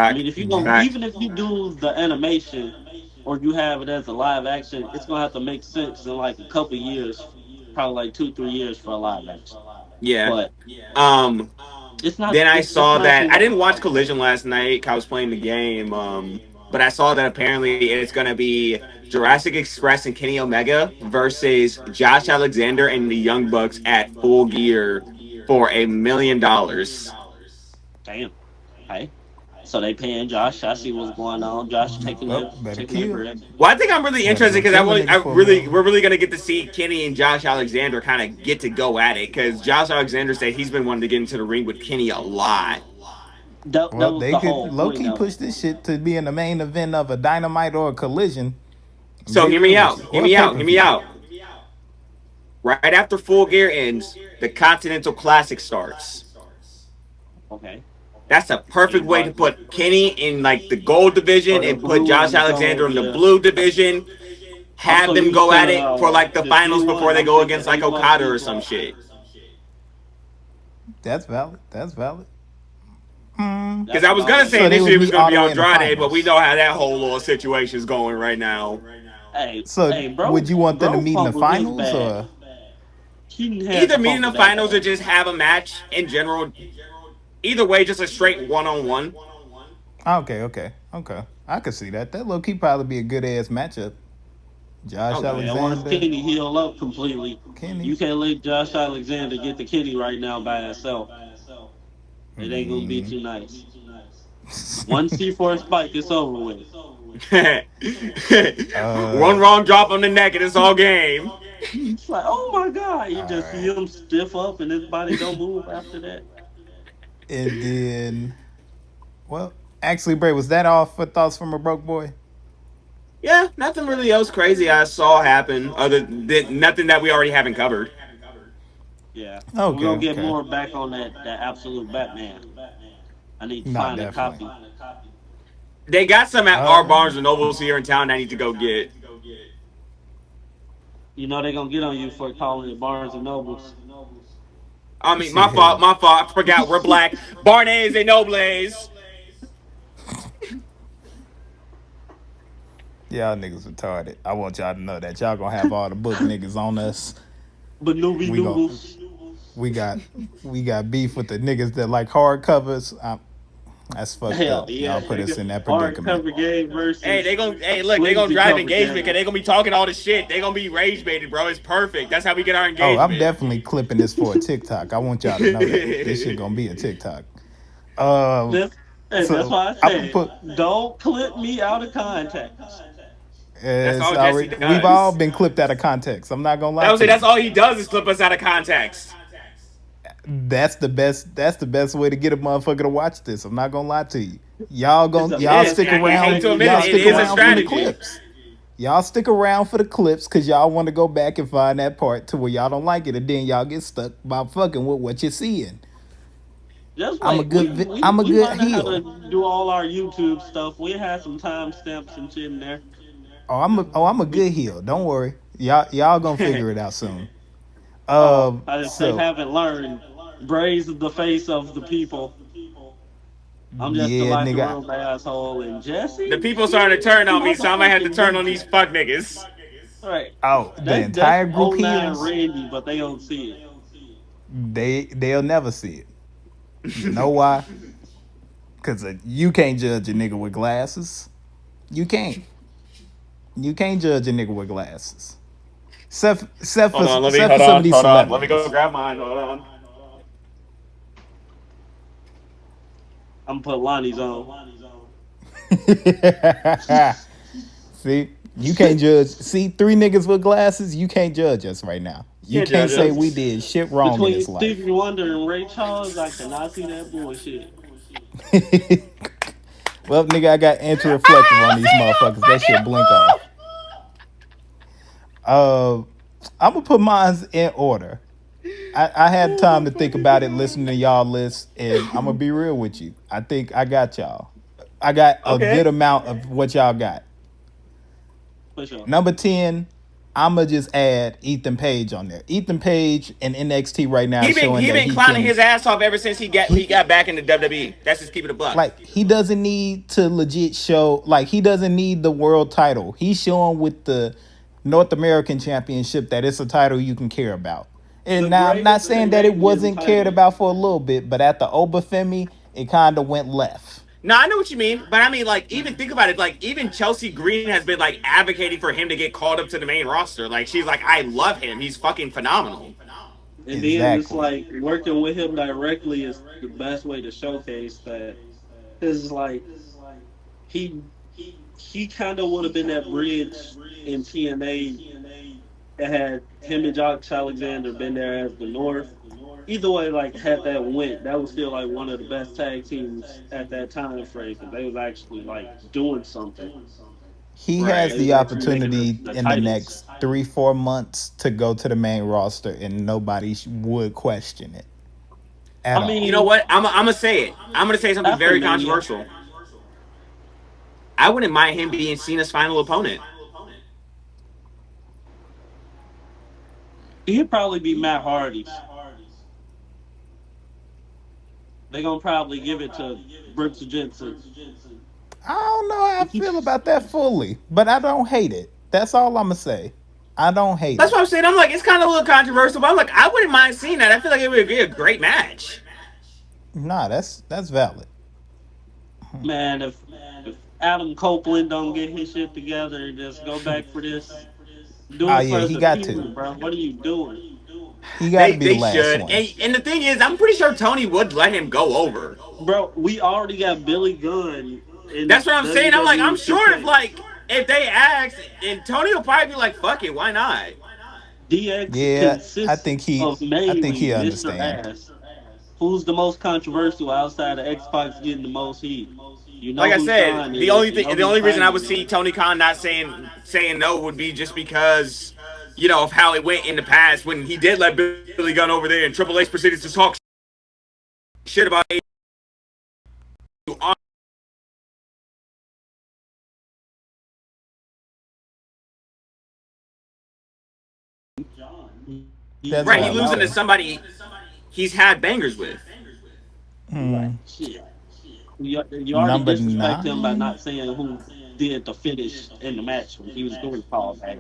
I fact, mean, if you go, Yeah. fact. even if you do the animation or you have it as a live action, it's gonna have to make sense in like a couple years, probably like 2 3 years for a live action. Yeah. But Um, it's not. then I It's saw not that too I late. didn't watch Collision last night 'cause I was playing the game. But I saw that apparently it's gonna be Jurassic Express and Kenny Omega versus Josh Alexander and the Young Bucks at Full Gear for $1 million. Damn. Hey. So they paying Josh. I see what's going on. Josh Well, better taking their kill. bread. Well, I think I'm really Better interested go because kill a I nigga for a really million. we're really gonna get to see Kenny and Josh Alexander kind of get to go at it because Josh Alexander said he's been wanting to get into the ring with Kenny a lot. That Well, was they the could whole low point key of push it. this shit to be in the main event of a Dynamite or a Collision. So Be hear real me with out, you, hear or a me pay out, per hear me view. out. Right after Full Gear ends, the Continental Classic starts. Okay. That's a You perfect way to want put Kenny in like the gold division or the and put blue Josh and the Alexander gold? in the Yeah. blue division. I'm Have so them used go to at it for like the the finals before G1. they I'm go thinking against like A plus Okada B or some plus. shit. That's valid. That's valid. Mm. Because That's I what was I gonna was say So they thinking. would initially it was meet gonna all be the way in the Andrade, but we finals. know how that whole little situation is going right now. Hey, So hey, would you want them to bro, meet in the fumbled his finals bag. or? Keaton had Either to meet in fumble the that finals or bag. just have a match in general. Either way, just a straight one-on-one. Okay, okay, okay. I could see that. That low key probably be a good ass matchup. Josh Oh god. And once Alexander, Kenny heal up completely, Kenny. you can't let Josh Alexander get the Kenny right now by himself. It ain't gonna be Mm. too nice. One C4 spike, it's over with. One uh, wrong drop on the neck and it's all game. It's like, oh my god, you all just see right. him stiff up and his body don't move after that. And then, well, actually, Bray, was that all for thoughts from a broke boy? Yeah, nothing really else crazy I saw happen other than nothing that we already haven't covered. Yeah. We're Okay, gonna get okay. more back on that absolute Batman. I need to Not find a definitely. copy. They got some at our Uh, Barnes and Nobles here in town I need to go get. You know they're gonna get on you for calling it Barnes and Nobles. I mean, shit, hell. my fault. I forgot we're black. Barnes and Nobles. Y'all niggas retarded. I want y'all to know that y'all gonna have all the book niggas on us. But Newbie We gon' Noodles. we got we got beef with the niggas that like hardcovers. That's fucked Hell up. yeah, Y'all put us nigga. in that predicament. Hardcover game Hey, versus look, they gonna flimsy drive cover engagement because game. they gonna be talking all this shit. They gonna be rage baited, bro. It's perfect. That's how we get our Oh, I'm engagement. definitely clipping this for a TikTok. I want y'all to know that this shit gonna be a TikTok. Um, That's, and that's so why I I'm gonna said, put. don't clip me out of context. That's It's all Jesse already. We've all does. been clipped out of context. I'm not gonna I lie would to say that's you. all he does is clip us out of context. That's the best way to get a motherfucker to watch this. I'm not gonna lie to you. It's a It is. must. I hate to admit Y'all it. It Make stick you is a watch around for the it. strategy. clips. Y'all stick around for the clips because y'all want to go back and find that part to where y'all don't like it, and then y'all get stuck by fucking with what you're seeing. Just wait. I'm a We good learning how to heel. do all our YouTube stuff. We had some timestamps and shit in there. I'm a We, good heel. Don't worry. Y'all gonna figure it out soon. I just they So haven't learned. Braze is the face of the people. I'm just the yeah, locker nigga. room asshole. And The Jesse, people starting to he turn on me, so I might have to motherfucking turn on these DJ. fuck niggas. All right, Oh, the that's entire group '09 heels. Randy, but they don't see it. They'll never see it. You know why? Because you can't judge a nigga with glasses. You can't. You can't judge a nigga with glasses. Except for some of these Hold on. Let me go celebrities. grab mine. Hold on. I'm gonna put Lonnie's on. See, you can't judge. See, three niggas with glasses, you can't judge us right now. You Can't can't judge say we us. did shit wrong in Between this life. Stevie Wonder and Ray Charles, I cannot see that bullshit. Well, nigga, I got anti-reflective on these motherfuckers. That shit blink off. Uh, I'm gonna put mine in order. I had time to think about it, listening to y'all list, and I'm gonna be real with you. I think I got y'all. I got a good Okay. amount of what y'all got. For sure. Number 10, I'ma just add Ethan Page on there. Ethan Page in NXT right now is showing He that been he clowning can his ass off ever since he he got back into WWE. That's just keeping it a buck. like he doesn't need to legit show, like he doesn't need the world title. He's showing with the North American Championship that it's a title you can care about. And The now I'm not greatest saying that it Canadian wasn't cared title. about for a little bit, but at the Obafemi, it kind of went left. No, I know what you mean, but I mean, like, even think about it. Like, even Chelsea Green has been like advocating for him to get called up to the main roster. Like, she's like, I love him. He's fucking phenomenal. And then it's Exactly. like working with him directly is the best way to showcase that. It's like he he kind of would have been that bridge in TNA that had him and Josh Alexander been there as the North. Either way, like had that went, that was still like one of the best tag teams at that time frame because they was actually like doing something. He has They Right. was the actually making opportunity the in the titles. next 3-4 months to go to the main roster, and nobody would question it at I You all. know mean, what? I'm gonna say it. I'm gonna say something after very Mania, controversial. I wouldn't mind him being Cena's final opponent. he'd probably be Matt Hardy's. They're gonna probably give it to Brooks Jensen. I don't know how I feel about that fully, but I don't hate it. That's all I'm gonna say. I don't hate That's it. what I'm saying. I'm like, it's kind of a little controversial, but I'm like, I wouldn't mind seeing that. I feel like it would be a great match. Nah, that's valid. Man, if Adam Copeland don't get his shit together and just go back for this, do Oh it yeah, for he the got to. people, bro. What are you doing, He got to be the They last should. one. And the thing is, I'm pretty sure Tony would let him go over. bro? We already got Billy Gunn in That's what I'm saying. I'm like, I'm WWE sure if 2K. like if they ask, and Tony will probably be like, "Fuck it, why not?" DX Yeah, consists of I think mainly he Mr. understand. Ass. Who's the most controversial outside of X Pac getting the most heat? You Like know I who said, Sean is. You know the who only reason I Hangman would see is. Tony Khan not saying no would be just because of how it went in the past when he did let Billy Gunn over there and Triple H proceeded to talk shit about AEW. That's Right, he John, valid losing to though. somebody he's had bangers with. like Hmm. shit. You already Number disrespect him by 9. not saying who did the finish in the match when he was doing call back.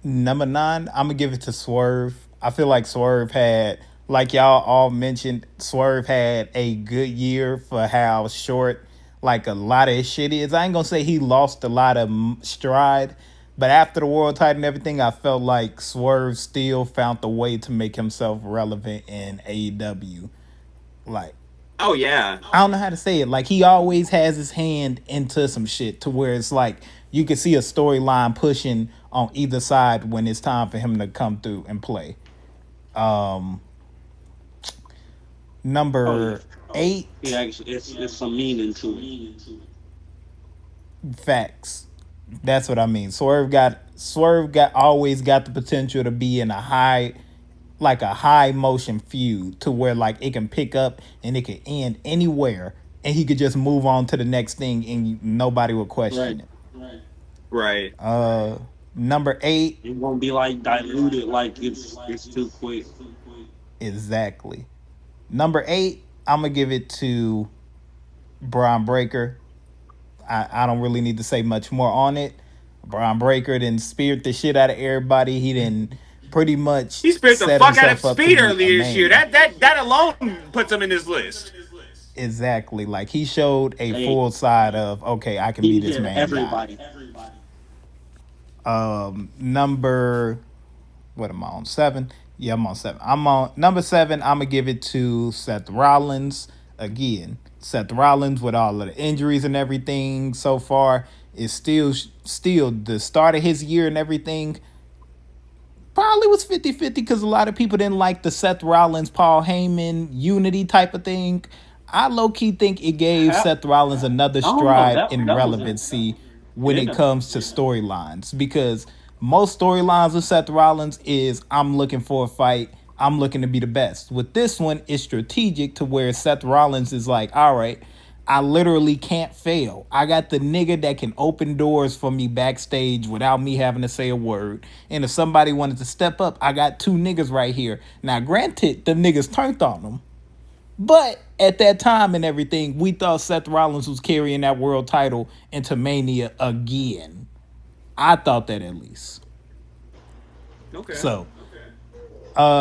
Number 9, I'm gonna give it to Swerve. I feel like Swerve had, like y'all all mentioned, Swerve had a good year for how short, like a lot of his shit is. I ain't gonna say he lost a lot of stride, but after the world title and everything, I felt like Swerve still found the way to make himself relevant in AEW. Like, Oh yeah. I don't know how to say it. Like he always has his hand into some shit to where it's like you can see a storyline pushing on either side when it's time for him to come through and play. Oh yeah. Number He eight, actually it's some meaning to it. facts. That's what I mean. Swerve got always got the potential to be in a high, like a high motion feud to where like it can pick up and it can end anywhere and he could just move on to the next thing and nobody would question Right. it. Right. Number eight, It won't be like diluted like it's too quick. exactly. Number eight, I'm gonna give it to Braun Breaker. I don't really need to say much more on it. Braun Breaker didn't spirit the shit out of everybody. He didn't pretty much He spirit the set fuck out of himself up to Speed be a earlier this year. man. That alone puts him in this list. Exactly. Like he showed a Hey, full side of okay, I can be he this hit man guy. everybody. Number what am I on? Seven? Yeah, I'm on seven. I'm on number seven. I'm gonna give it to Seth Rollins again. Seth Rollins with all of the injuries and everything so far is still the start of his year and everything probably was 50-50 because a lot of people didn't like the Seth Rollins, Paul Heyman unity type of thing. I low key think it gave Ha- Seth Rollins another I don't know. stride in That was a relevancy when it yeah. comes to storylines because most storylines with Seth Rollins is I'm looking for a fight. I'm looking to be the best. With this one, it's strategic to where Seth Rollins is like, all right, I literally can't fail. I got the nigga that can open doors for me backstage without me having to say a word. And if somebody wanted to step up, I got two niggas right here. Now, granted, the niggas turned on them. But at that time and everything, we thought Seth Rollins was carrying that world title into Mania again. I thought that at least. Okay. So,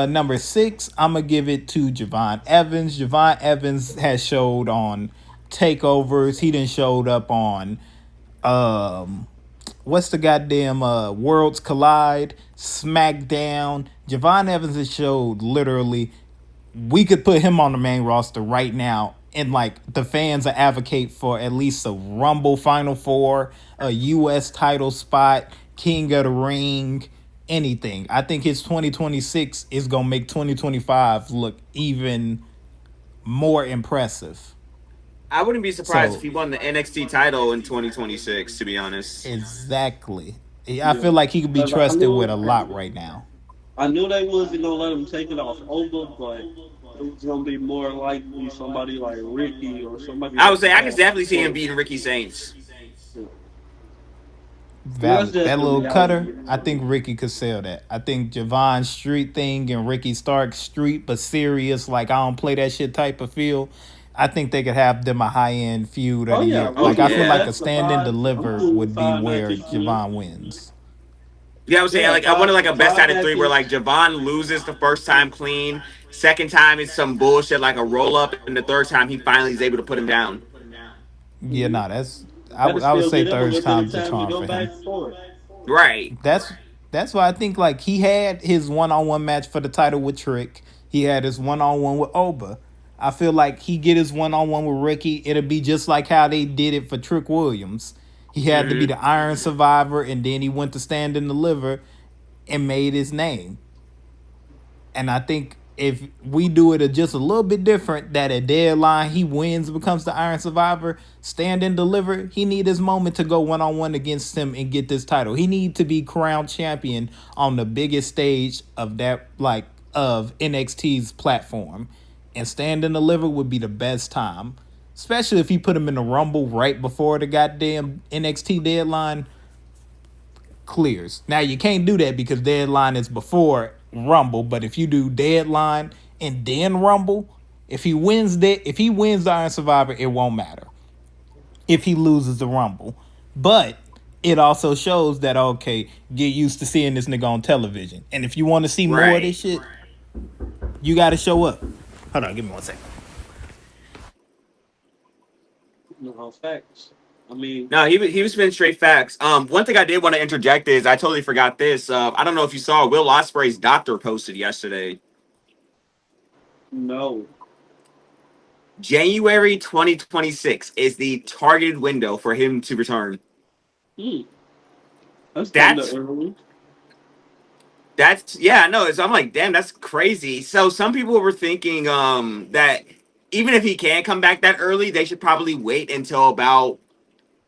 number six, I'm gonna give it to Javon Evans. Javon Evans has showed on takeovers. He didn't showed up on um what's the goddamn Worlds Collide, SmackDown. Javon Evans has showed literally we could put him on the main roster right now and like the fans are advocate for at least a Rumble Final Four, a US title spot, King of the Ring, anything. I think his 2026 is gonna make 2025 look even more impressive. I wouldn't be surprised if So he won the NXT title in 2026. To be honest. exactly. I Yeah. feel like he could be 'Cause trusted with a lot right now. I knew they wasn't gonna let him take it off over, but it was gonna be more likely somebody like Ricky or somebody I would like say I can that. definitely see him So beating Ricky Saints. yeah. That's Valid. just That the little reality. cutter, I think Ricky could sell that. I think Javon's street thing and Ricky Stark's street but serious, like I don't play that shit type of feel. I think they could have them a high end feud of Oh the yeah, year. Oh Like we I can feel put like yeah. a that to stand and five. I'm deliver cool with would be five where matches. Yeah, Javon wins. Yeah, I would say yeah, like I wanted like a best five out of three where matches. like Javon loses the first time clean, second time it's some bullshit like a roll up, and the third time he finally is able to put him down. Yeah, Mm-hmm. nah, that's That'll I would still say get him a third little bit of time's the time to charm go for him. back for it. Right. That's that's why I think like he had his one on one match for the title with Trick. He had his one on one with Oba. I feel like he get his one on one with Ricky. It'll be just like how they did it for Trick Williams. He had to be Mm-hmm. the Iron Survivor, and then he went to stand and deliver and made his name. And I think if we do it just a little bit different, that at deadline he wins, becomes the Iron Survivor, stand and deliver. He need his moment to go 1-on-1 against him and get this title. He need to be crowned champion on the biggest stage of that, like of NXT's platform, and stand and deliver would be the best time. Especially if he put him in the Rumble right before the goddamn NXT deadline clears. Now you can't do that because deadline is before Rumble, but if you do deadline and then Rumble, if he wins the Iron Survivor, it won't matter. If he loses the Rumble. But it also shows that okay, get used to seeing this nigga on television. And if you want to see more of this Right. shit, you gotta show up. Hold on, give me 1 second. No facts. I mean, No, he was spinning straight facts. One thing I did want to interject is I totally forgot this. I don't know if you saw Will Ospreay's doctor posted yesterday. no. January 2026 is the targeted window for him to return. Hmm. That's kind of That's early. That's yeah, no. So I'm like, damn, that's crazy. So some people were thinking that even if he can come back that early, they should probably wait until about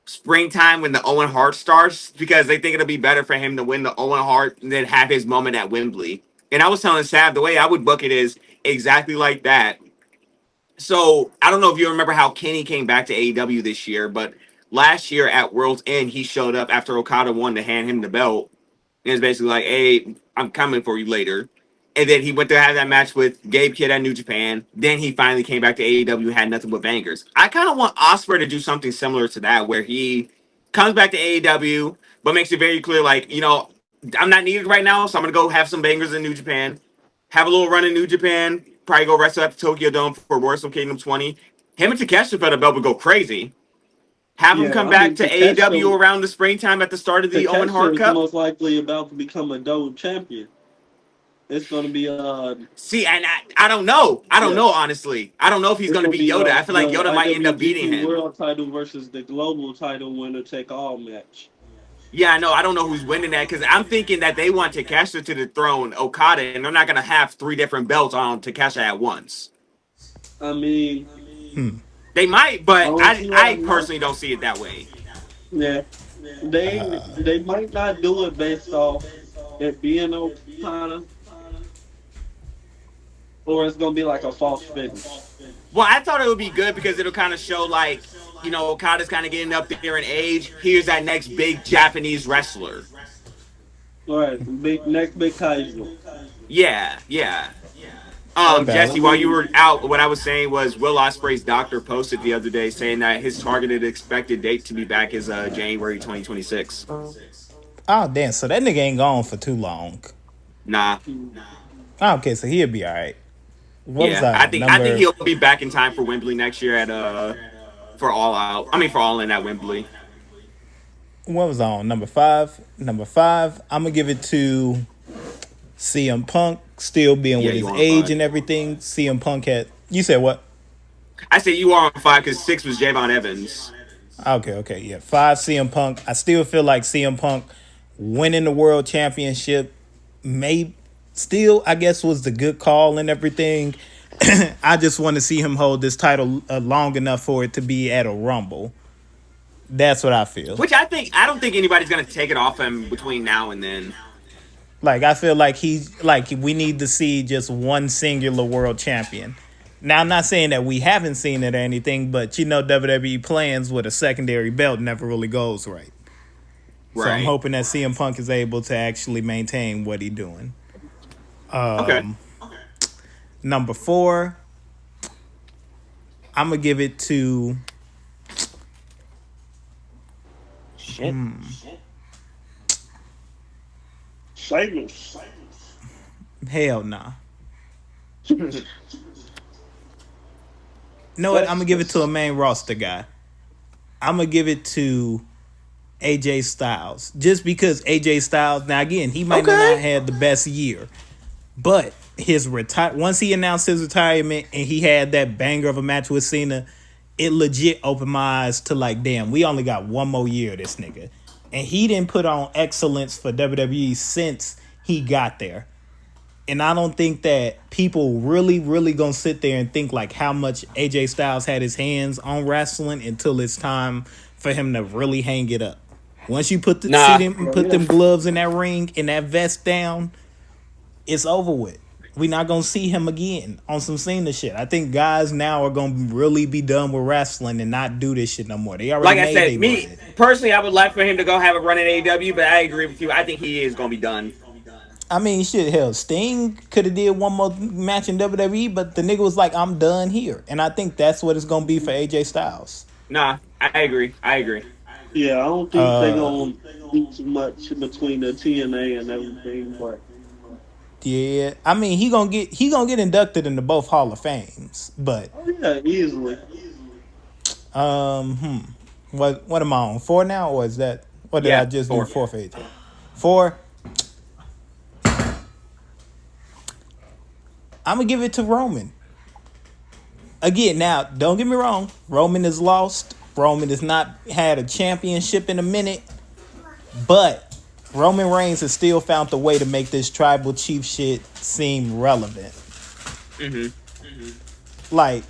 springtime when the Owen Hart starts because they think it'll be better for him to win the Owen Hart and then have his moment at Wembley. And I was telling Sav the way I would book it is exactly like that. So I don't know if you remember how Kenny came back to AEW this year, but last year at World's End, he showed up after Okada won to hand him the belt. And it's basically like, hey, I'm coming for you later. And then he went to have that match with Gabe Kidd at New Japan. Then he finally came back to AEW and had nothing but bangers. I kind of want Osprey to do something similar to that, where he comes back to AEW, but makes it very clear, like, I'm not needed right now, so I'm gonna go have some bangers in New Japan, have a little run in New Japan, probably go wrestle at the Tokyo Dome for Wrestle Kingdom 20. Him and Takeshita for the belt would go crazy. Have him Yeah, come I back mean to AEW around the springtime at the start of the Owen Takeshita Hart is Cup. most likely about to become a double champion. It's going to be See, and I don't know. I don't yeah, know, honestly. I don't know if he's it's going to going to be be Yoda. I feel like the Yoda might end up beating IWGP him. World Title versus the Global Title winner take all match. Yeah, I know. I don't know who's winning that because I'm thinking that they want Takeshita to dethrone Okada, and they're not going to have three different belts on Takeshita at once. I mean, They might, I but don't I, see why I not. personally don't see it that way. Yeah, they might not do it based off it being Okada, or it's going to be like a false finish. Well, I thought it would be good because it'll kind of show, like, Okada's kind of getting up there in age. Here's that next big Japanese wrestler. All right, next big Kaiser. Yeah, yeah. Valid. Jesse, while you were out, what I was saying was Will Ospreay's doctor posted the other day saying that his targeted expected date to be back is January 2026. Oh damn! So that nigga ain't gone for too long. Nah, Oh, okay, so he'll be all right. What was yeah, I on think I think number? he'll be back in time for Wembley next year at for All Out. I mean for All In at Wembley. What was on number 5? Number 5. I'm gonna give it to CM Punk. Still being Yeah, with you his on age five. and everything. CM Punk had. You said what? I say you are on five because six was Javon Evans. Okay, yeah. 5 CM Punk. I still feel like CM Punk winning the world championship may still, I guess, was the good call and everything. I just want to see him hold this title long enough for it to be at a Rumble. That's what I feel. Which I don't think anybody's gonna take it off him between now and then. Like I feel like he's like we need to see just one singular world champion. Now I'm not saying that we haven't seen it or anything, but WWE plans with a secondary belt never really goes right. So I'm Right. hoping that CM Punk is able to actually maintain what he's doing. Okay. Number 4, I'm gonna give it to Shit. Sheamus. hell nah. Know what? I'm gonna give it to a main roster guy. I'm gonna give it to AJ Styles. Just because AJ Styles, now again, he might not Okay. have had the best year, but his once he announced his retirement and he had that banger of a match with Cena, it legit opened my eyes to like, damn, we only got one more year of this nigga. And he didn't put on excellence for WWE since he got there. And I don't think that people really gonna sit there and think like how much AJ Styles had his hands on wrestling until it's time for him to really hang it up. Once you Nah. put them gloves in that ring and that vest down, it's over with. We not gonna see him again on some Cena shit. I think guys now are gonna really be done with wrestling and not do this shit no more. They already Like I made said, their me money. personally, I would like for him to go have a run in AEW, but I agree with you. I think he is gonna be done. I mean, shit, hell, Sting could have did one more match in WWE, but the nigga was like, I'm done here. And I think that's what it's gonna be for AJ Styles. Nah, I agree. I agree. Yeah, I don't think they're gonna do too much between the TNA and everything, but Yeah. I mean, he gonna get inducted into both Hall of Fames. But oh yeah, easily. um hmm. What am I on? 4 now, or is that what did I Yeah, just do four. 4 for AJ? 4. I'm gonna give it to Roman. Again, now don't get me wrong. Roman is lost. Roman has not had a championship in a minute. But Roman Reigns has still found the way to make this tribal chief shit seem relevant. Mm-hmm. Like,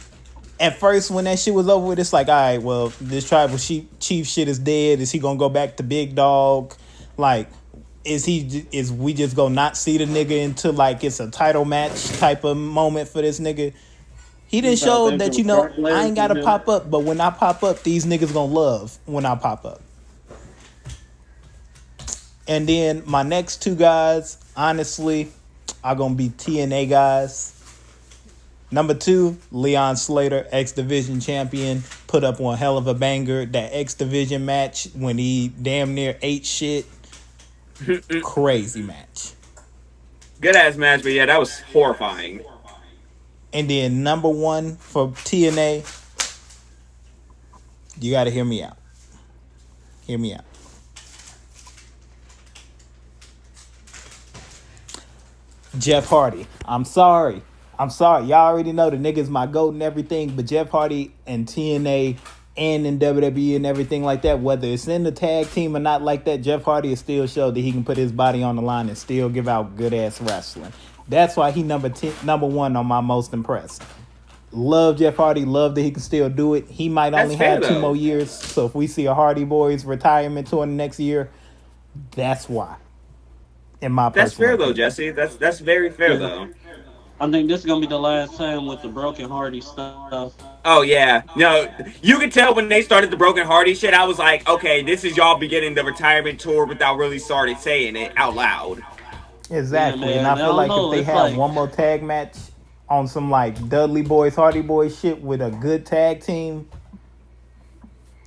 at first when that shit was over with, it's like, all right, well, this tribal chief shit is dead. Is he gonna go back to big dog? Like, is we just gonna not see the nigga until like it's a title match type of moment for this nigga? He You didn't thought show they that, were start I playing ain't from gotta him? pop up, but when I pop up, these niggas gonna love when I pop up. And then my next two guys, honestly, are gonna be TNA guys. Number two, Leon Slater, X Division champion, put up one hell of a banger. That X Division match when he damn near ate shit, crazy match. Good ass match, but yeah, that was horrifying. And then number one for TNA, you got to hear me out. Hear me out. Jeff Hardy. I'm sorry. I'm sorry. Y'all already know the nigga's my GOAT and everything, but Jeff Hardy and TNA and in WWE and everything like that, whether it's in the tag team or not like that, Jeff Hardy has still showed that he can put his body on the line and still give out good ass wrestling. That's why he number one on my most impressed. Love Jeff Hardy. Love that he can still do it. He might That's only fair have two more though. years. So if we see a Hardy Boys retirement tour next year, that's why. In my That's personal fair though, opinion. Jesse. That's very fair Yeah. though. I think this is gonna be the last time with the broken Hardy stuff. Oh yeah, no, you could tell when they started the Broken Hardy shit. I was like, okay, this is y'all beginning the retirement tour without really started saying it out loud. Yeah, Exactly. And man. I I feel don't like if know. they It's have like one more tag match on some like Dudley Boys, Hardy Boys shit with a good tag team,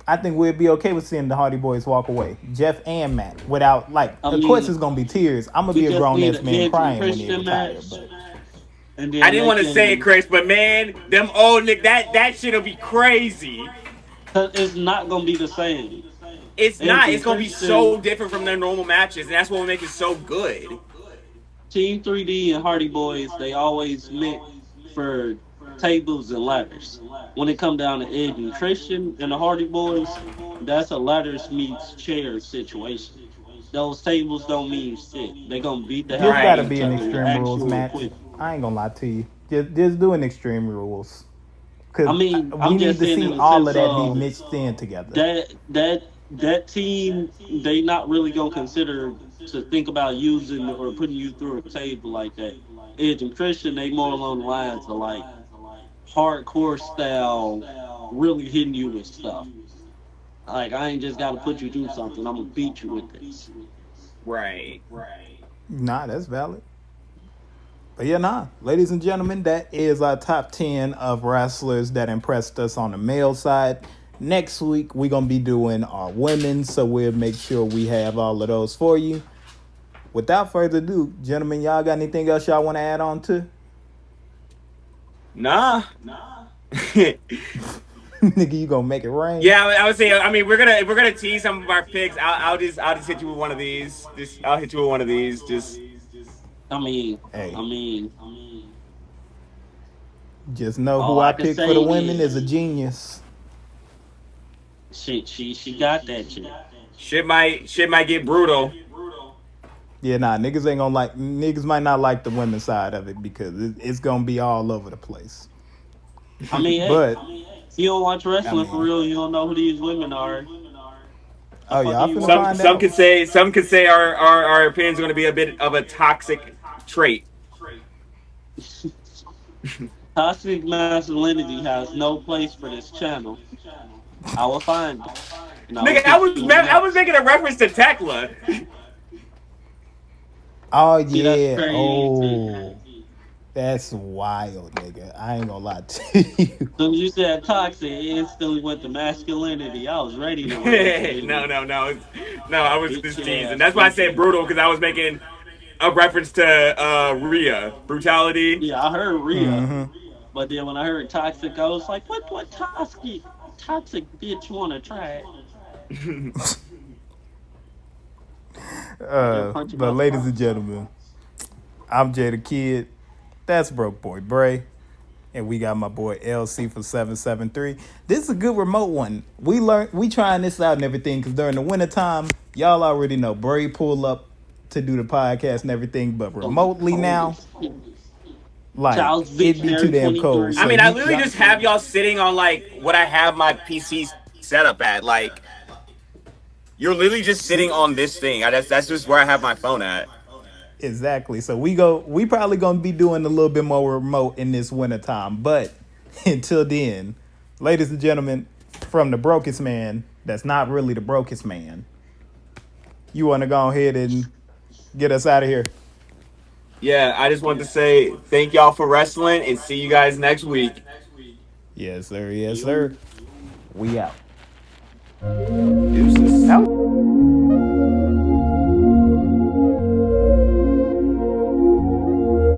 I think we'd be okay with seeing the Hardy Boys walk away. Jeff and Matt. Without like I of course mean, it's gonna be tears. I'm gonna we be a just grown need ass an man Edge and crying when they Christian retire, match, but and I then didn't they want to say it, can. Chris, but man, them old Nick, that shit'll be crazy. Cause it's not gonna be the same. It's Edge not. and It's gonna be so Christian, different from their normal matches, and that's what will make it so good. Team 3D and Hardy Boys, they always meant for tables and ladders. When it come down to Edge and Christian and the Hardy Boys, that's a ladders meets chairs situation. Those tables don't mean shit. They gonna beat the hell just out of gotta Right. each be an other with extreme rules actual match. equipment. I ain't gonna lie to you. Just do an extreme rules. Cause we I'm need just to saying see in the all of sense that be of mixed in together. that team, they not really gonna consider to think about using or putting you through a table like that. Edge and Christian, they more along the lines of like hardcore style, really hitting you with stuff. Like I ain't just got to put you through something. I'm gonna beat you with this. Right. Nah, that's valid. But yeah, nah. Ladies and gentlemen, that is our top 10 of wrestlers that impressed us on the male side. Next week, we're going to be doing our women, so we'll make sure we have all of those for you. Without further ado, gentlemen, y'all got anything else y'all want to add on to? Nah. Nigga, you going to make it rain? Yeah, I would say. I mean, if we're gonna tease some of our picks. I'll just hit you with one of these. Just I'll hit you with one of these. Just I mean, Hey, I mean, just know who all I I can picked for say the women is a is genius. she got that shit. shit might get brutal. Yeah, nah, niggas might not like the women's side of it because it's going to be all over the place. I mean, hey, But, if you don't watch I wrestling for mean, real, you don't know who these women are. The oh, fuck are y'all you finna Some watching find some out. could say our opinions are going to be a bit of a toxic trait. Toxic masculinity has no place for this channel. I will find it, and I will Nigga, kick you in the I was nuts. making a reference to Tekla. Oh See, that's yeah. crazy. Oh, that's wild, nigga. I ain't gonna lie to you. Soon as you said toxic, it instantly went to masculinity. I was ready to rage, No, baby. no, no, no. I was Bitch just teasing. ass That's why I said nigga. brutal because I was making a reference to Rhea brutality. Yeah, I heard Rhea, Mm-hmm. but then when I heard toxic, I was like, what toxic bitch wanna try it? They're punching But my ladies and thoughts. gentlemen, I'm Jay the Kid. That's Broke Boy Bray. And we got my boy LC from 773. This is a good remote one. We trying this out and everything because during the wintertime, y'all already know Bray pull up to do the podcast and everything, but So remotely cold now, as shit. like Child's it'd be too Dictionary damn cold. 'Cause I So mean, I 23. literally y'all just have y'all sitting on like what I have my PC set up at. Like you're literally just see sitting on this thing. That's just where I have my phone at. exactly. So we probably gonna be doing a little bit more remote in this wintertime. But until then, ladies and gentlemen, from the brokest man, that's not really the brokest man. You wanna go ahead and get us out of here? Yeah, I just wanted to say thank y'all for wrestling and see you guys next week. Yes, sir. Yes, sir. Yo. We out. Deuces. Out.